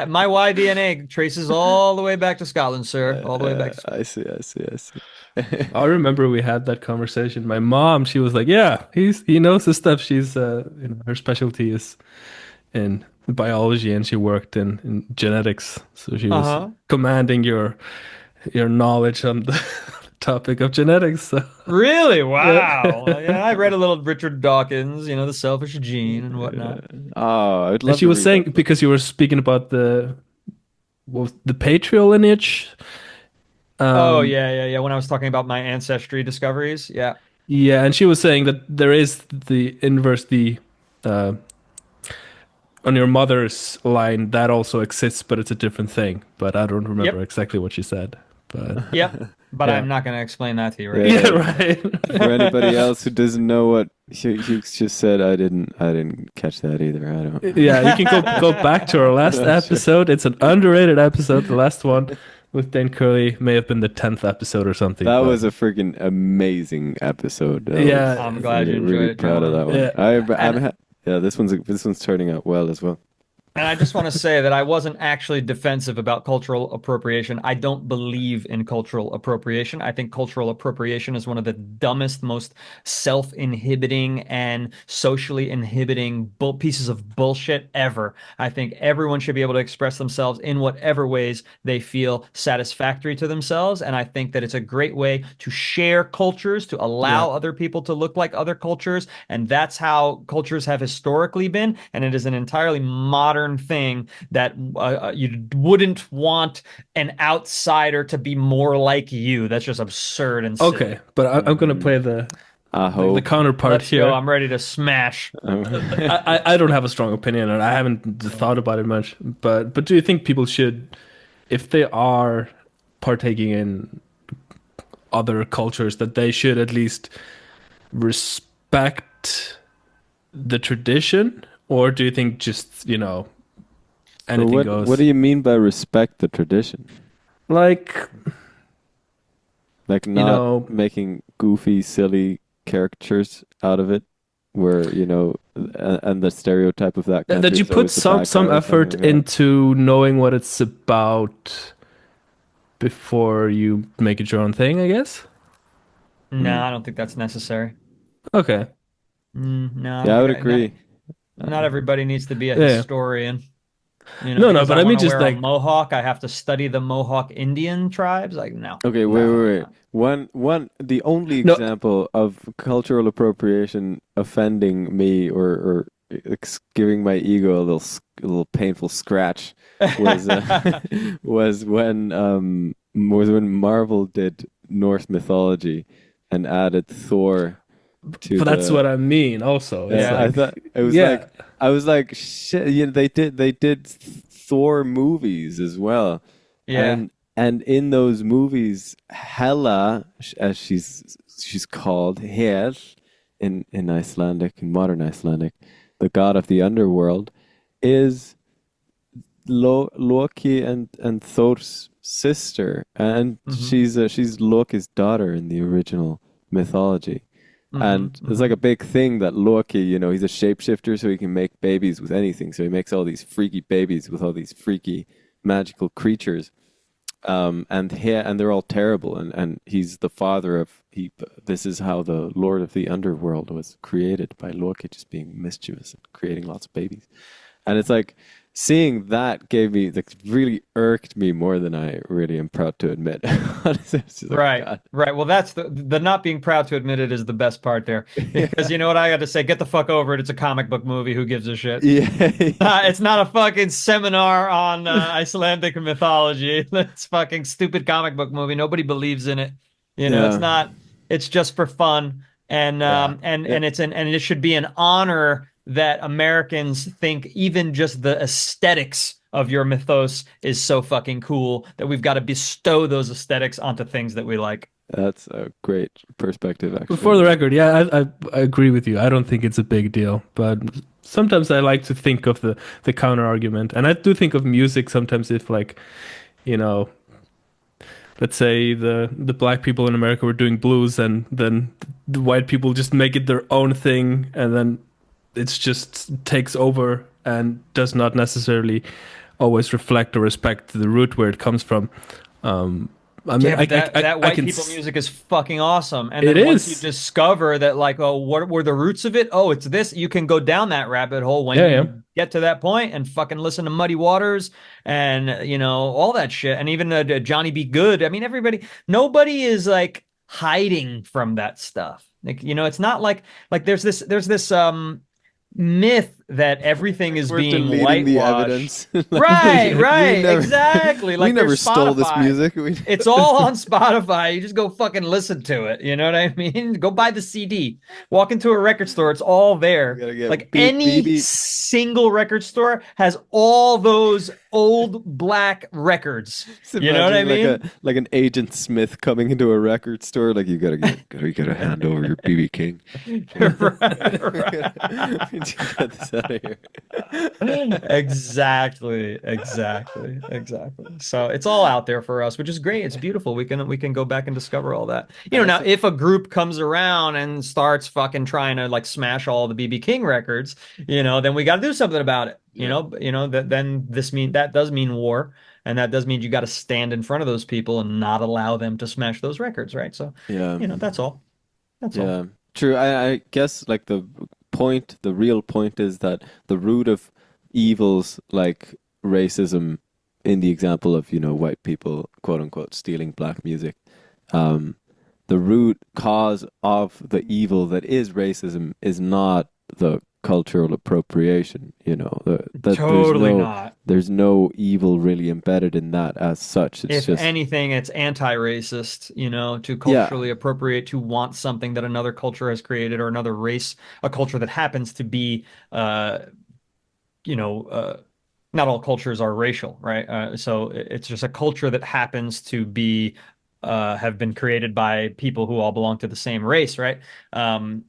My Y DNA traces all the way back to Scotland, sir. All the way back to I Scotland. see, I see, I see. I remember we had that conversation. My mom, she was like, "Yeah, he knows his stuff." She's her specialty is in biology, and she worked in genetics, so she was Uh-huh. commanding your knowledge on the topic of genetics. So Really? yeah, Wow. Well, yeah, I read a little Richard Dawkins, the selfish gene and Yeah. whatnot. Oh, I'd and love she to was read saying that book. because you were speaking about the patrial lineage. Oh, Um, yeah, yeah, yeah. When I was talking about my ancestry discoveries. Yeah. yeah, and she was saying that there is the inverse, the uh, on your mother's line that also exists, but it's a different thing. But I don't remember Yep. exactly what she said. But Yep. But yeah, I'm not going to explain that to you right yeah, now. Yeah, right. for anybody else who doesn't know what Hugh just said, I didn't catch that either. I Yeah, you can go back to our don't. last Not sure. episode. It's an underrated episode. The last one with Dan Curley may have been the 10th episode or something, That but was a freaking amazing episode. That was yeah, I'm glad you really really enjoyed it, proud of gentlemen. that one. yeah. And Yeah, this one's turning out well as well. And I just want to say that I wasn't actually defensive about cultural appropriation. I don't believe in cultural appropriation. I think cultural appropriation is one of the dumbest, most self-inhibiting and socially inhibiting pieces of bullshit ever. I think everyone should be able to express themselves in whatever ways they feel satisfactory to themselves. And I think that it's a great way to share cultures, to Yeah. allow other people to look like other cultures. And that's how cultures have historically been. And it is an entirely modern thing that you wouldn't want an outsider to be more like you. That's just absurd and silly. Okay, but I'm gonna Mm, play I the hope. counterpart Let's go. here. I'm ready to smash. I don't have a strong opinion, and I haven't thought about it much. But do you think people should, if they are partaking in other cultures, that they should at least respect the tradition, or do you think just But anything what do goes? you mean by respect the tradition? Like Like you not know making goofy, silly caricatures out of it, where and the stereotype of that that country you is put always the some bad guy some or effort something. Yeah. into knowing what it's about before you make it your own thing, I guess. No, Mm. I don't think that's necessary. Okay. No, I don't Yeah, I would think agree. not everybody needs to be a Yeah. historian. No, no, Because but I I want mean to just wear a like mohawk, I have to study the Mohawk Indian tribes. Like, no, Okay, wait, no, wait, no, wait. no. The only no. example of cultural appropriation offending me or giving my ego a little painful scratch was was when Marvel did Norse mythology and added Thor to But that's what the. I mean. Also, it's Yeah, Yeah. I like thought it was yeah. like I was like shit. Yeah, they did Thor movies as well, Yeah. and in those movies, Hela, as she's called, Hel, in Icelandic, in modern Icelandic, the god of the underworld, is Loki and Thor's sister, and hmm she's Loki's daughter in the original mythology. And it's like a hmm big thing that Loki, he's a shapeshifter, so he can make babies with anything. So he makes all these freaky babies with all these freaky magical creatures. And they're all terrible. And he's the father of he. This is how the Lord of the Underworld was created by Loki, just being mischievous and creating lots of babies. And it's like seeing that gave me like really irked me more than I really am proud to admit. Honestly, it's just like, Right, God. right. Well, that's the not being proud to admit it is the best part there. Because Yeah. you know what I got to say? Get the fuck over it. It's a comic book movie. Who gives a shit? Yeah. It's not a fucking seminar on Icelandic mythology. It's fucking stupid comic book movie. Nobody believes in it. You know, it's Yeah. not. It's just for fun, and Yeah. Yeah. and it should be an honor that Americans think even just the aesthetics of your mythos is so fucking cool that we've got to bestow those aesthetics onto things that we like. That's a great perspective, But actually. for the record, yeah, I agree with you. I don't think it's a big deal, but sometimes I like to think of the counter argument, and I do think of music sometimes if like, you know, let's say the black people in America were doing blues, and then the white people just make it their own thing, and then it's just takes over and does not necessarily always reflect or respect the root where it comes from. Um, I mean, Yeah, but that I white people music is fucking awesome. And it then once you is, discover that, like, oh, what were the roots of it? Oh, it's this. You can go down that rabbit hole when yeah, yeah. you get to that point and fucking listen to Muddy Waters and all that shit. And even Johnny B. Good. I mean, nobody is like hiding from that stuff. Like, it's not like there's this myth that everything Like is we're being deleting the whitewashed. evidence. Right, We right, never, exactly. we Like never there's stole this Spotify. music. It's all on Spotify. You just go fucking listen to it. You know what I mean? Go buy the CD. Walk into a record store. It's all We there. gotta get Like any BB. single record store has all those old black records. Just You know what I imagining mean? like an Agent Smith coming into a record store. Like you gotta hand over your BB King. Right, Get this out of here. right. Exactly. So it's all out there for us, which is great. It's beautiful. We can go back and discover all that. And I Now said, if a group comes around and starts fucking trying to like smash all the BB King records, then we got to do something about it. yeah, That then that does mean war, and that does mean you got to stand in front of those people and not allow them to smash those records, right? So, yeah, that's all. That's all. yeah. True. I guess like the real point is that the root of evils like racism, in the example of white people quote unquote stealing black music, um, the root cause of the evil that is racism is not the cultural appropriation, that Totally not. there's no evil really embedded in that as such. It's If just, anything, it's anti-racist, to yeah, culturally appropriate, to want something that another culture has created or another race, a culture that happens to be, you know, not all cultures are racial, right? So it's just a culture that happens to be have been created by people who all belong to the same race, right? And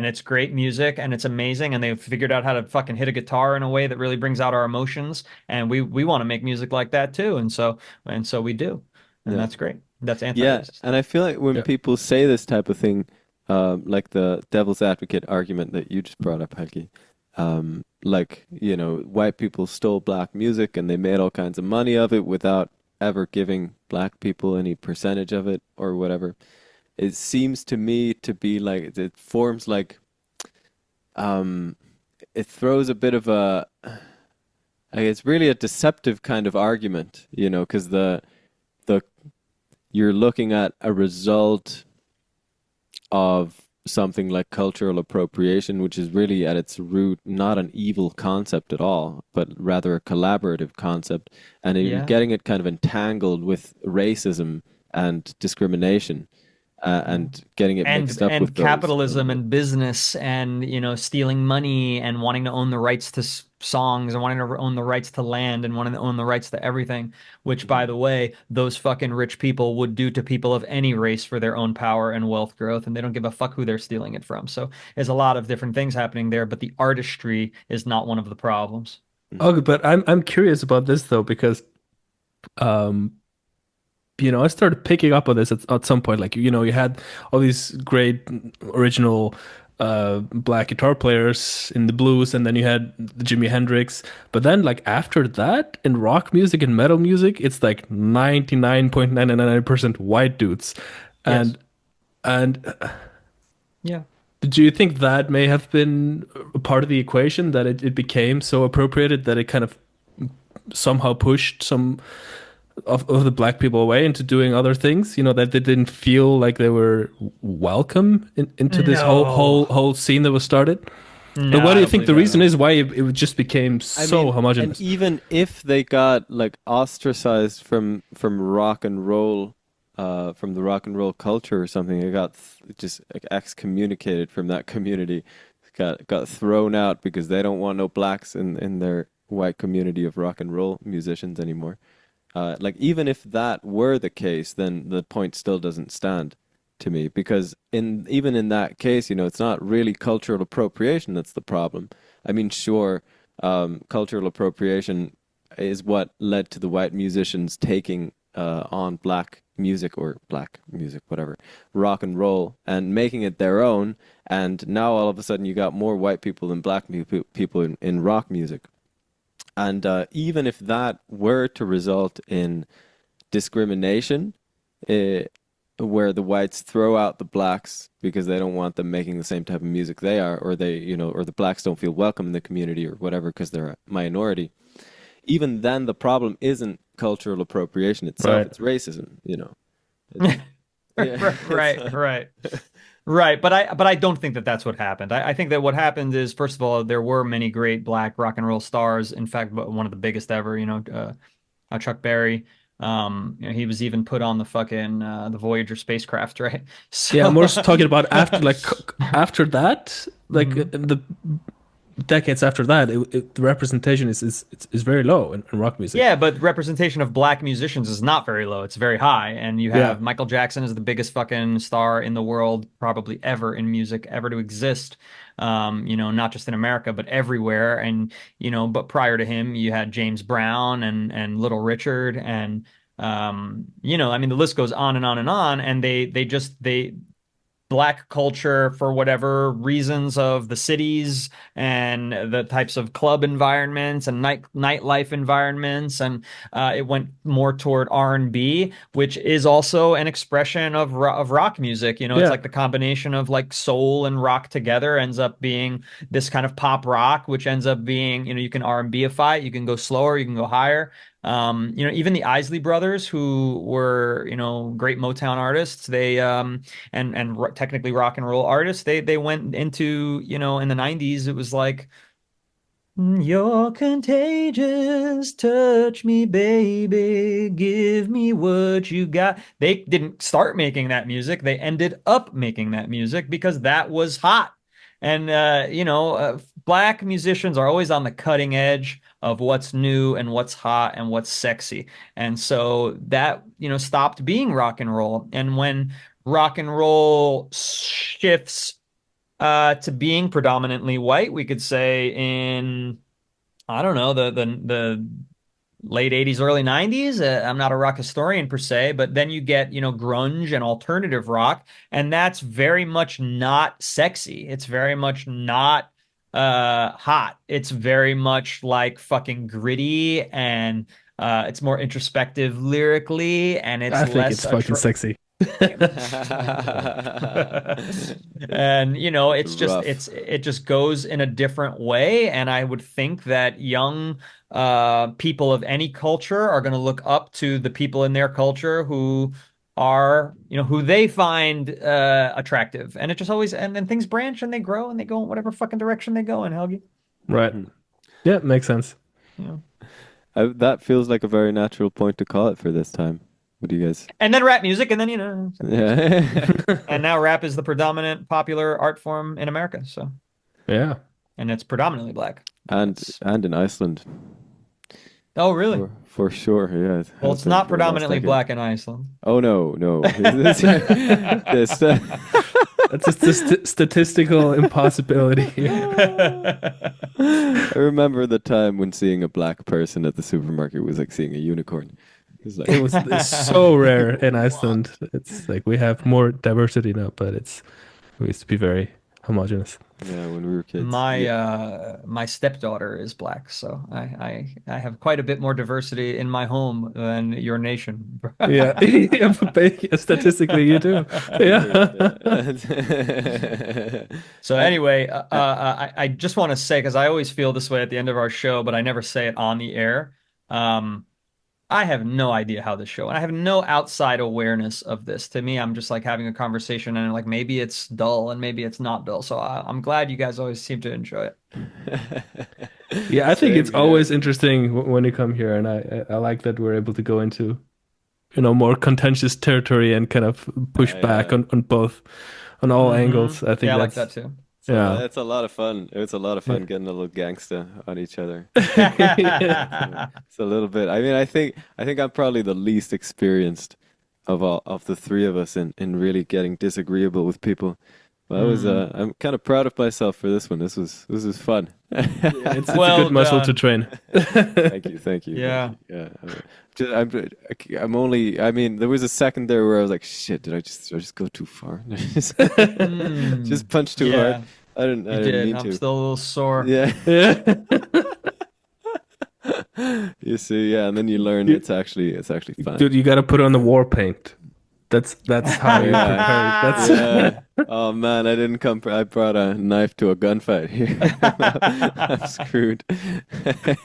it's great music and it's amazing, and they've figured out how to fucking hit a guitar in a way that really brings out our emotions, and we want to make music like that too, and so we do, and yeah. that's great. That's Yeah, anti-racist. and I feel like when Yeah. people say this type of thing, like the devil's advocate argument that you just brought up, Hewkii, like, white people stole black music and they made all kinds of money of it without ever giving black people any percentage of it or whatever. It seems to me to be like it forms like um it throws a bit of like it's really a deceptive kind of argument, because the you're looking at a result of something like cultural appropriation, which is really at its root not an evil concept at all, but rather a collaborative concept. And you're Yeah. getting it kind of entangled with racism and discrimination, Yeah. and getting it and mixed up with and those capitalism elements. and business and stealing money and wanting to own the rights to songs and wanting to own the rights to land and wanting to own the rights to everything, which by Mhm. the way those fucking rich people would do to people of any race for their own power and wealth growth, and they don't give a fuck who they're stealing it from. So there's a lot of different things happening there, but the artistry is not one of the problems. Mhm. Okay, but I'm curious about this though because um I started picking up on this at some point. Like, you had all these great original black guitar players in the blues, and then you had Jimi Hendrix. But then, like after that, in rock music and metal music, it's like 99.999% white dudes, Yes. and and Yeah. Do you think that may have been a part of the equation that it became so appropriated that it kind of somehow pushed some of the black people away into doing other things? You know, that they didn't feel like they were welcome into this No, whole scene that was started. Like, no, what I do you don't think believe the that at reason all. is why it just became I so mean, and homogenous? even if they got like ostracized from rock and roll, from the rock and roll culture or something, they got just like, excommunicated from that community, got thrown out because they don't want no blacks in their white community of rock and roll musicians anymore. Like even if that were the case, then the point still doesn't stand to me because in even in that case, it's not really cultural appropriation that's the problem. I mean, sure, cultural appropriation is what led to the white musicians taking on black music, whatever, rock and roll, and making it their own. And now all of a sudden, you got more white people than black people in rock music. And even if that were to result in discrimination, eh, where the whites throw out the blacks because they don't want them making the same type of music they are, or or the blacks don't feel welcome in the community or whatever because they're a minority. Even then, the problem isn't cultural appropriation itself; Right. it's racism. It's yeah, it's Right, right. Right, but I don't think that that's what happened. I think that what happened is, first of all, there were many great black rock and roll stars. In fact, one of the biggest ever. Chuck Berry. He was even put on the fucking the Voyager spacecraft, right? Yeah, I'm So, more so talking about after, like, after that, like, Mhm. the decades after that, the representation is very low in rock music. Yeah, but representation of black musicians is not very low. It's very high. And you Yeah, have Michael Jackson is the biggest fucking star in the world, probably ever in music, ever to exist. Not just in America, but everywhere. And, but prior to him, you had James Brown and Little Richard and I mean the list goes on and on and on. And they black culture for whatever reasons of the cities and the types of club environments and nightlife environments and it went more toward R&B, which is also an expression of rock music. It's yeah. like the combination of like soul and rock together ends up being this kind of pop rock, which ends up being, you can R&Bify it, you can go slower, you can go higher. Even the Isley Brothers, who were, great Motown artists, they and technically rock and roll artists, they went into, in the 90s, it was like, "You're contagious, touch me, baby, give me what you got." They didn't start making that music. They ended up making that music because that was hot. And, black musicians are always on the cutting edge of what's new and what's hot and what's sexy. And so that, stopped being rock and roll. And when rock and roll shifts to being predominantly white, we could say in, I don't know, the late 80s, early 90s. I'm not a rock historian per se, but then you get, grunge and alternative rock, and that's very much not sexy. It's very much not hot. It's very much like fucking gritty and it's more introspective lyrically and it's I think less it's fucking attra sexy. and it's just rough. it just goes in a different way, and I would think that young people of any culture are going to look up to the people in their culture who are, who they find attractive, and it just always, and then things branch and they grow and they go in whatever fucking direction they go in, Helgi. Right. Yeah, makes sense. you know That feels like a very natural point to call it for this time. What do you guys? and then rap music, and then Yeah. and now rap is the predominant popular art form in America, so, Yeah. and it's predominantly black. and That's and in Iceland Oh, really? for sure. Yeah, it Well, has it's been not for the last predominantly decade. black in Iceland. Oh no, no. This That's just a statistical impossibility. I remember the time when seeing a black person at the supermarket was like seeing a unicorn. It's like It's so rare in Iceland. It's like we have more diversity now, but we used to be very homogenous. Yeah, when we were kids. My Yeah. my stepdaughter is black, so I have quite a bit more diversity in my home than your nation. Yeah, yeah, but statistically, you do. Great. Yeah. So And anyway, uh, I just want to say, because I always feel this way at the end of our show, but I never say it on the air. Um, I have no idea how this show, and I have no outside awareness of this. To me, I'm just like having a conversation, and like maybe it's dull, and maybe it's not dull. So I'm glad you guys always seem to enjoy it. Yeah, I think it's same here. always interesting when you come here, and I like that we're able to go into, more contentious territory and kind of push back Yeah. on both, on all angles. I think Yeah, I like that that's, too. So yeah. it's a lot of fun. It was a lot of Yeah. fun getting a little gangsta on each other. Yeah. It's a little bit. I mean, I think I'm probably the least experienced of all of the three of us in really getting disagreeable with people. But Hmm. I'm kind of proud of myself for this one. This was fun. Yeah, it's a good Well muscle to done. train. Thank you, thank you, thank Yeah. you. Yeah, I'm only. I mean, there was a second there where I was like, "Shit, did I just go too far? Hmm. Just punch too hard. Yeah, I you didn't did. mean I'm to." still a little sore. Yeah, Yeah. you see, yeah, and then you learn You- it's actually fine. Dude, you gotta put on the war paint. That's how Oh you yeah, prepare. That's yeah. Oh man, I didn't come. I brought a knife to a gunfight here. I'm screwed. Yeah,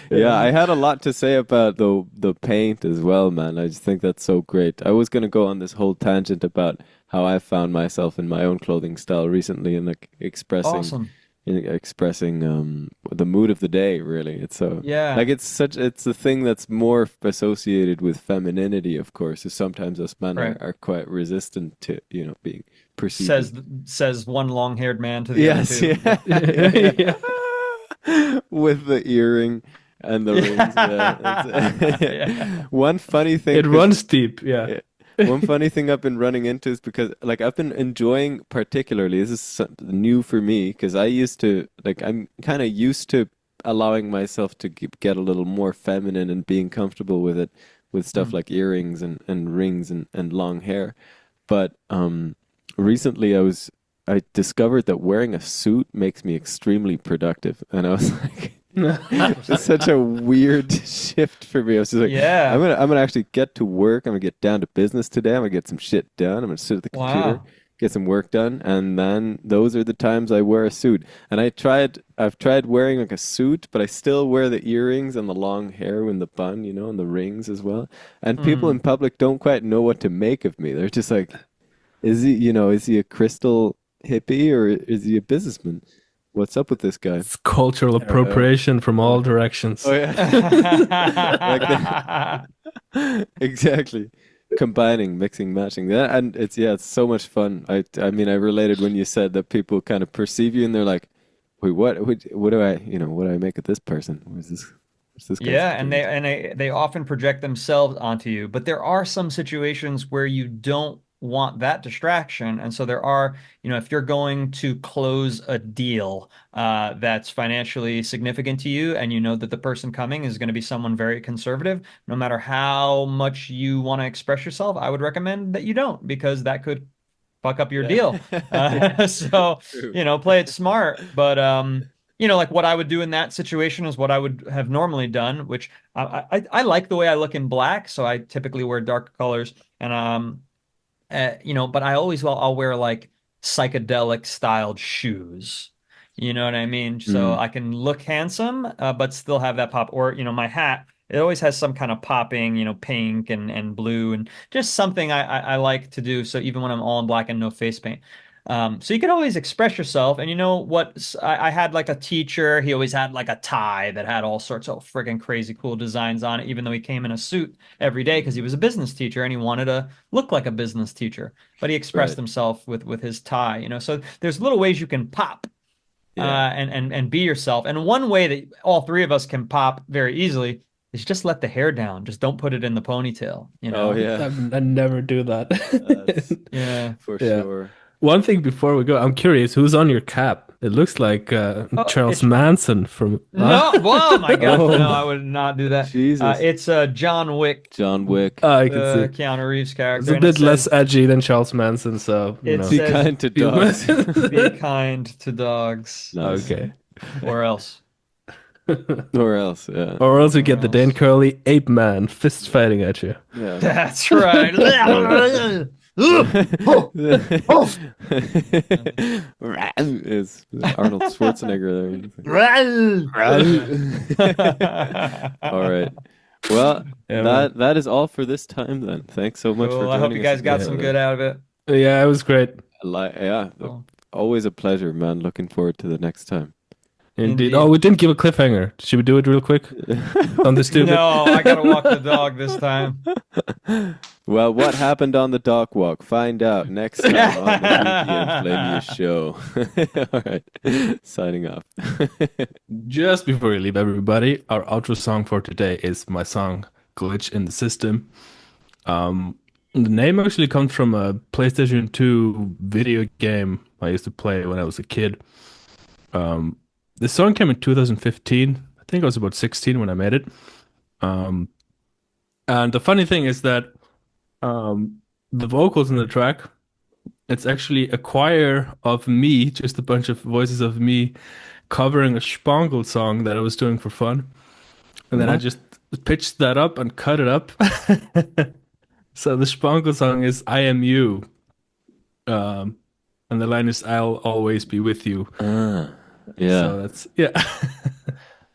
yeah. I had a lot to say about the paint as well, man. I just think that's so great. I was gonna go on this whole tangent about how I found myself in my own clothing style recently and like Awesome. expressing the mood of the day, really. It's so like Yeah. it's a thing that's more associated with femininity, of course, so sometimes us men Right. are quite resistant to, being perceived as Says says one long-haired man to the other yes, two. yeah, yeah, Yeah. yeah. With the earring and the rings, yeah. Yeah. One funny thing, It because runs deep. Yeah. one funny thing I've been running into is because like I've been enjoying particularly this is new for me because I used to like I'm kind of used to allowing myself to get a little more feminine and being comfortable with it with stuff Hmm. like earrings and rings and long hair. But recently I discovered that wearing a suit makes me extremely productive and I was like it's such a weird shift for me. I was just like, I'm Yeah. gonna I'm gonna actually get to work. I'm gonna get down to business today. I'm gonna get some shit done. I'm gonna sit at the computer, Wow. get some work done, and then those are the times I wear a suit. And I've tried wearing like a suit, but I still wear the earrings and the long hair and the bun, and the rings as well. And people in Hmm. public don't quite know what to make of me. They're just like, is he a crystal hippie or is he a businessman? What's up with this guy? It's cultural Uh, appropriation from uh, all oh directions. yeah. Like exactly. Combining, mixing, matching. That and it's so much fun. I mean I related when you said that people kind of perceive you and they're like, wait, what do what do I make of this person? What's this guy's Yeah, and doing? they often project themselves onto you, but there are some situations where you don't want that distraction, and so there are, if you're going to close a deal that's financially significant to you, and you know that the person coming is going to be someone very conservative, no matter how much you want to express yourself, I would recommend that you don't, because that could fuck up your Yeah. deal. So, True. play it smart. But like what I would do in that situation is what I would have normally done, which I like the way I look in black, so I typically wear dark colors. And but I always I'll wear like psychedelic styled shoes. You know what I mean? So Mm, I can look handsome, but still have that pop. Or, my hat, it always has some kind of popping, pink and blue and just something I like to do. So even when I'm all in black and no face paint. So you can always express yourself. And you know what? I had like a teacher. He always had like a tie that had all sorts of friggin' crazy cool designs on it, even though he came in a suit every day because he mm, was a business teacher and he wanted to look like a business teacher. But he expressed right. himself with his tie. So there's little ways you can pop Yeah. and be yourself. And one way that all three of us can pop very easily is just let the hair down. Just don't put it in the ponytail, you Oh know? yeah. I never do that. That's Yeah. for Yeah. sure. One thing before we go, I'm curious, who's on your cap? It looks like Oh, Charles it's Manson from. no. Oh my gosh, no, I Oh, would not do that. Jesus. It's John Wick, John Wick. I can see. Keanu Reeves It's character, a and it bit less says edgy than Charles Manson, so it Be says kind to dogs. be kind to dogs, Nice. Okay. or else, Or else, yeah. Or else we or get the Dane else. Curley ape man fist fighting at you. Yeah. That's right. Is Arnold Schwarzenegger there? All right. Well, Yeah, man. that is all for this time then. Thanks so much for Cool. I hope joining you us guys got again. some good out of it. Yeah, it was great. Yeah, Cool. always a pleasure, man. Looking forward to the next time. Indeed. Indeed. Oh, we didn't give a cliffhanger. Should we do it real quick? On the stupid. No, I gotta walk the dog this time. Well, what happened on the dog walk? Find out next time on the Hewkii and Flammeus show. All right, signing off. Just before we leave, everybody, our outro song for today is my song "Glitch in the System." The name actually comes from a PlayStation 2 video game I used to play when I was a kid. The song came in 2015. I think I was about 16 when I made it. And the funny thing is that the vocals in the track, it's actually a choir of me, just a bunch of voices of me covering a Spangle song that I was doing for fun. And then I What? just pitched that up and cut it up. So the Spangle song is I Am You. And the line is I'll always be with you. Yeah. So that's, yeah.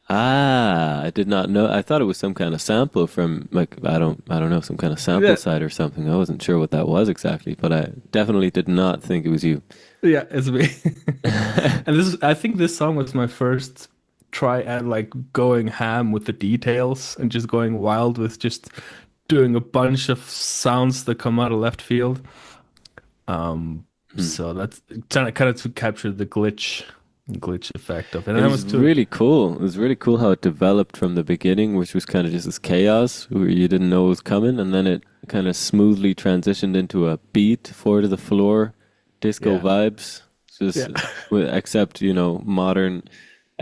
I did not know. I thought it was some kind of sample from like I don't know, some kind of sample Yeah. site or something. I wasn't sure what that was exactly, but I definitely did not think it was you. Yeah, it's me. And I think this song was my first try at like going ham with the details and just going wild with just doing a bunch of sounds that come out of left field. So that's kind of to capture the glitch effect of it. And It that was was too. really cool. It was really cool how it developed from the beginning, which was kind of just this chaos where you didn't know it was coming, and then it kind of smoothly transitioned into a beat, four to the floor, disco Yeah. vibes, just Yeah. except modern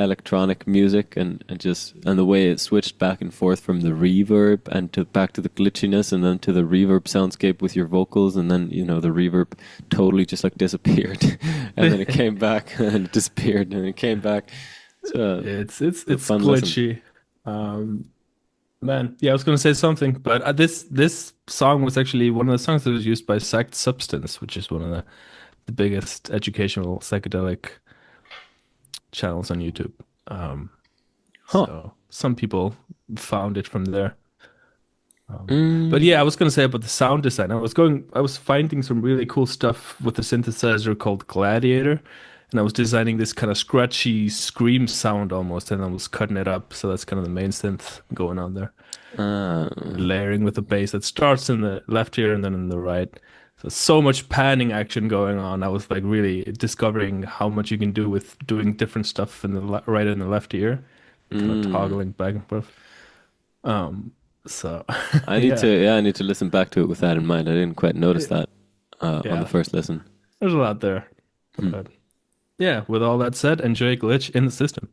electronic music and the way it switched back and forth from the reverb and to back to the glitchiness and then to the reverb soundscape with your vocals and then the reverb totally just like disappeared and then it came back and it disappeared and it came back. So, It's a fun listen. glitchy. Man, yeah, I was gonna say something, but this song was actually one of the songs that was used by Psyched Substance, which is one of the biggest educational psychedelic channels on YouTube. Huh. So some people found it from there. Mm. But yeah, I was gonna say about the sound design. I was finding some really cool stuff with a synthesizer called Gladiator, and I was designing this kind of scratchy scream sound almost, and I was cutting it up. So that's kind of the main synth going on there, layering with the bass that starts in the left ear and then in the right. So much panning action going on. I was like really discovering how much you can do with doing different stuff in the right and the left ear, kind of toggling back and forth. So I need yeah. I need to listen back to it with that in mind. I didn't quite notice that on Yeah. the first listen. There's a lot there. But yeah, with all that said, enjoy Glitch in the System.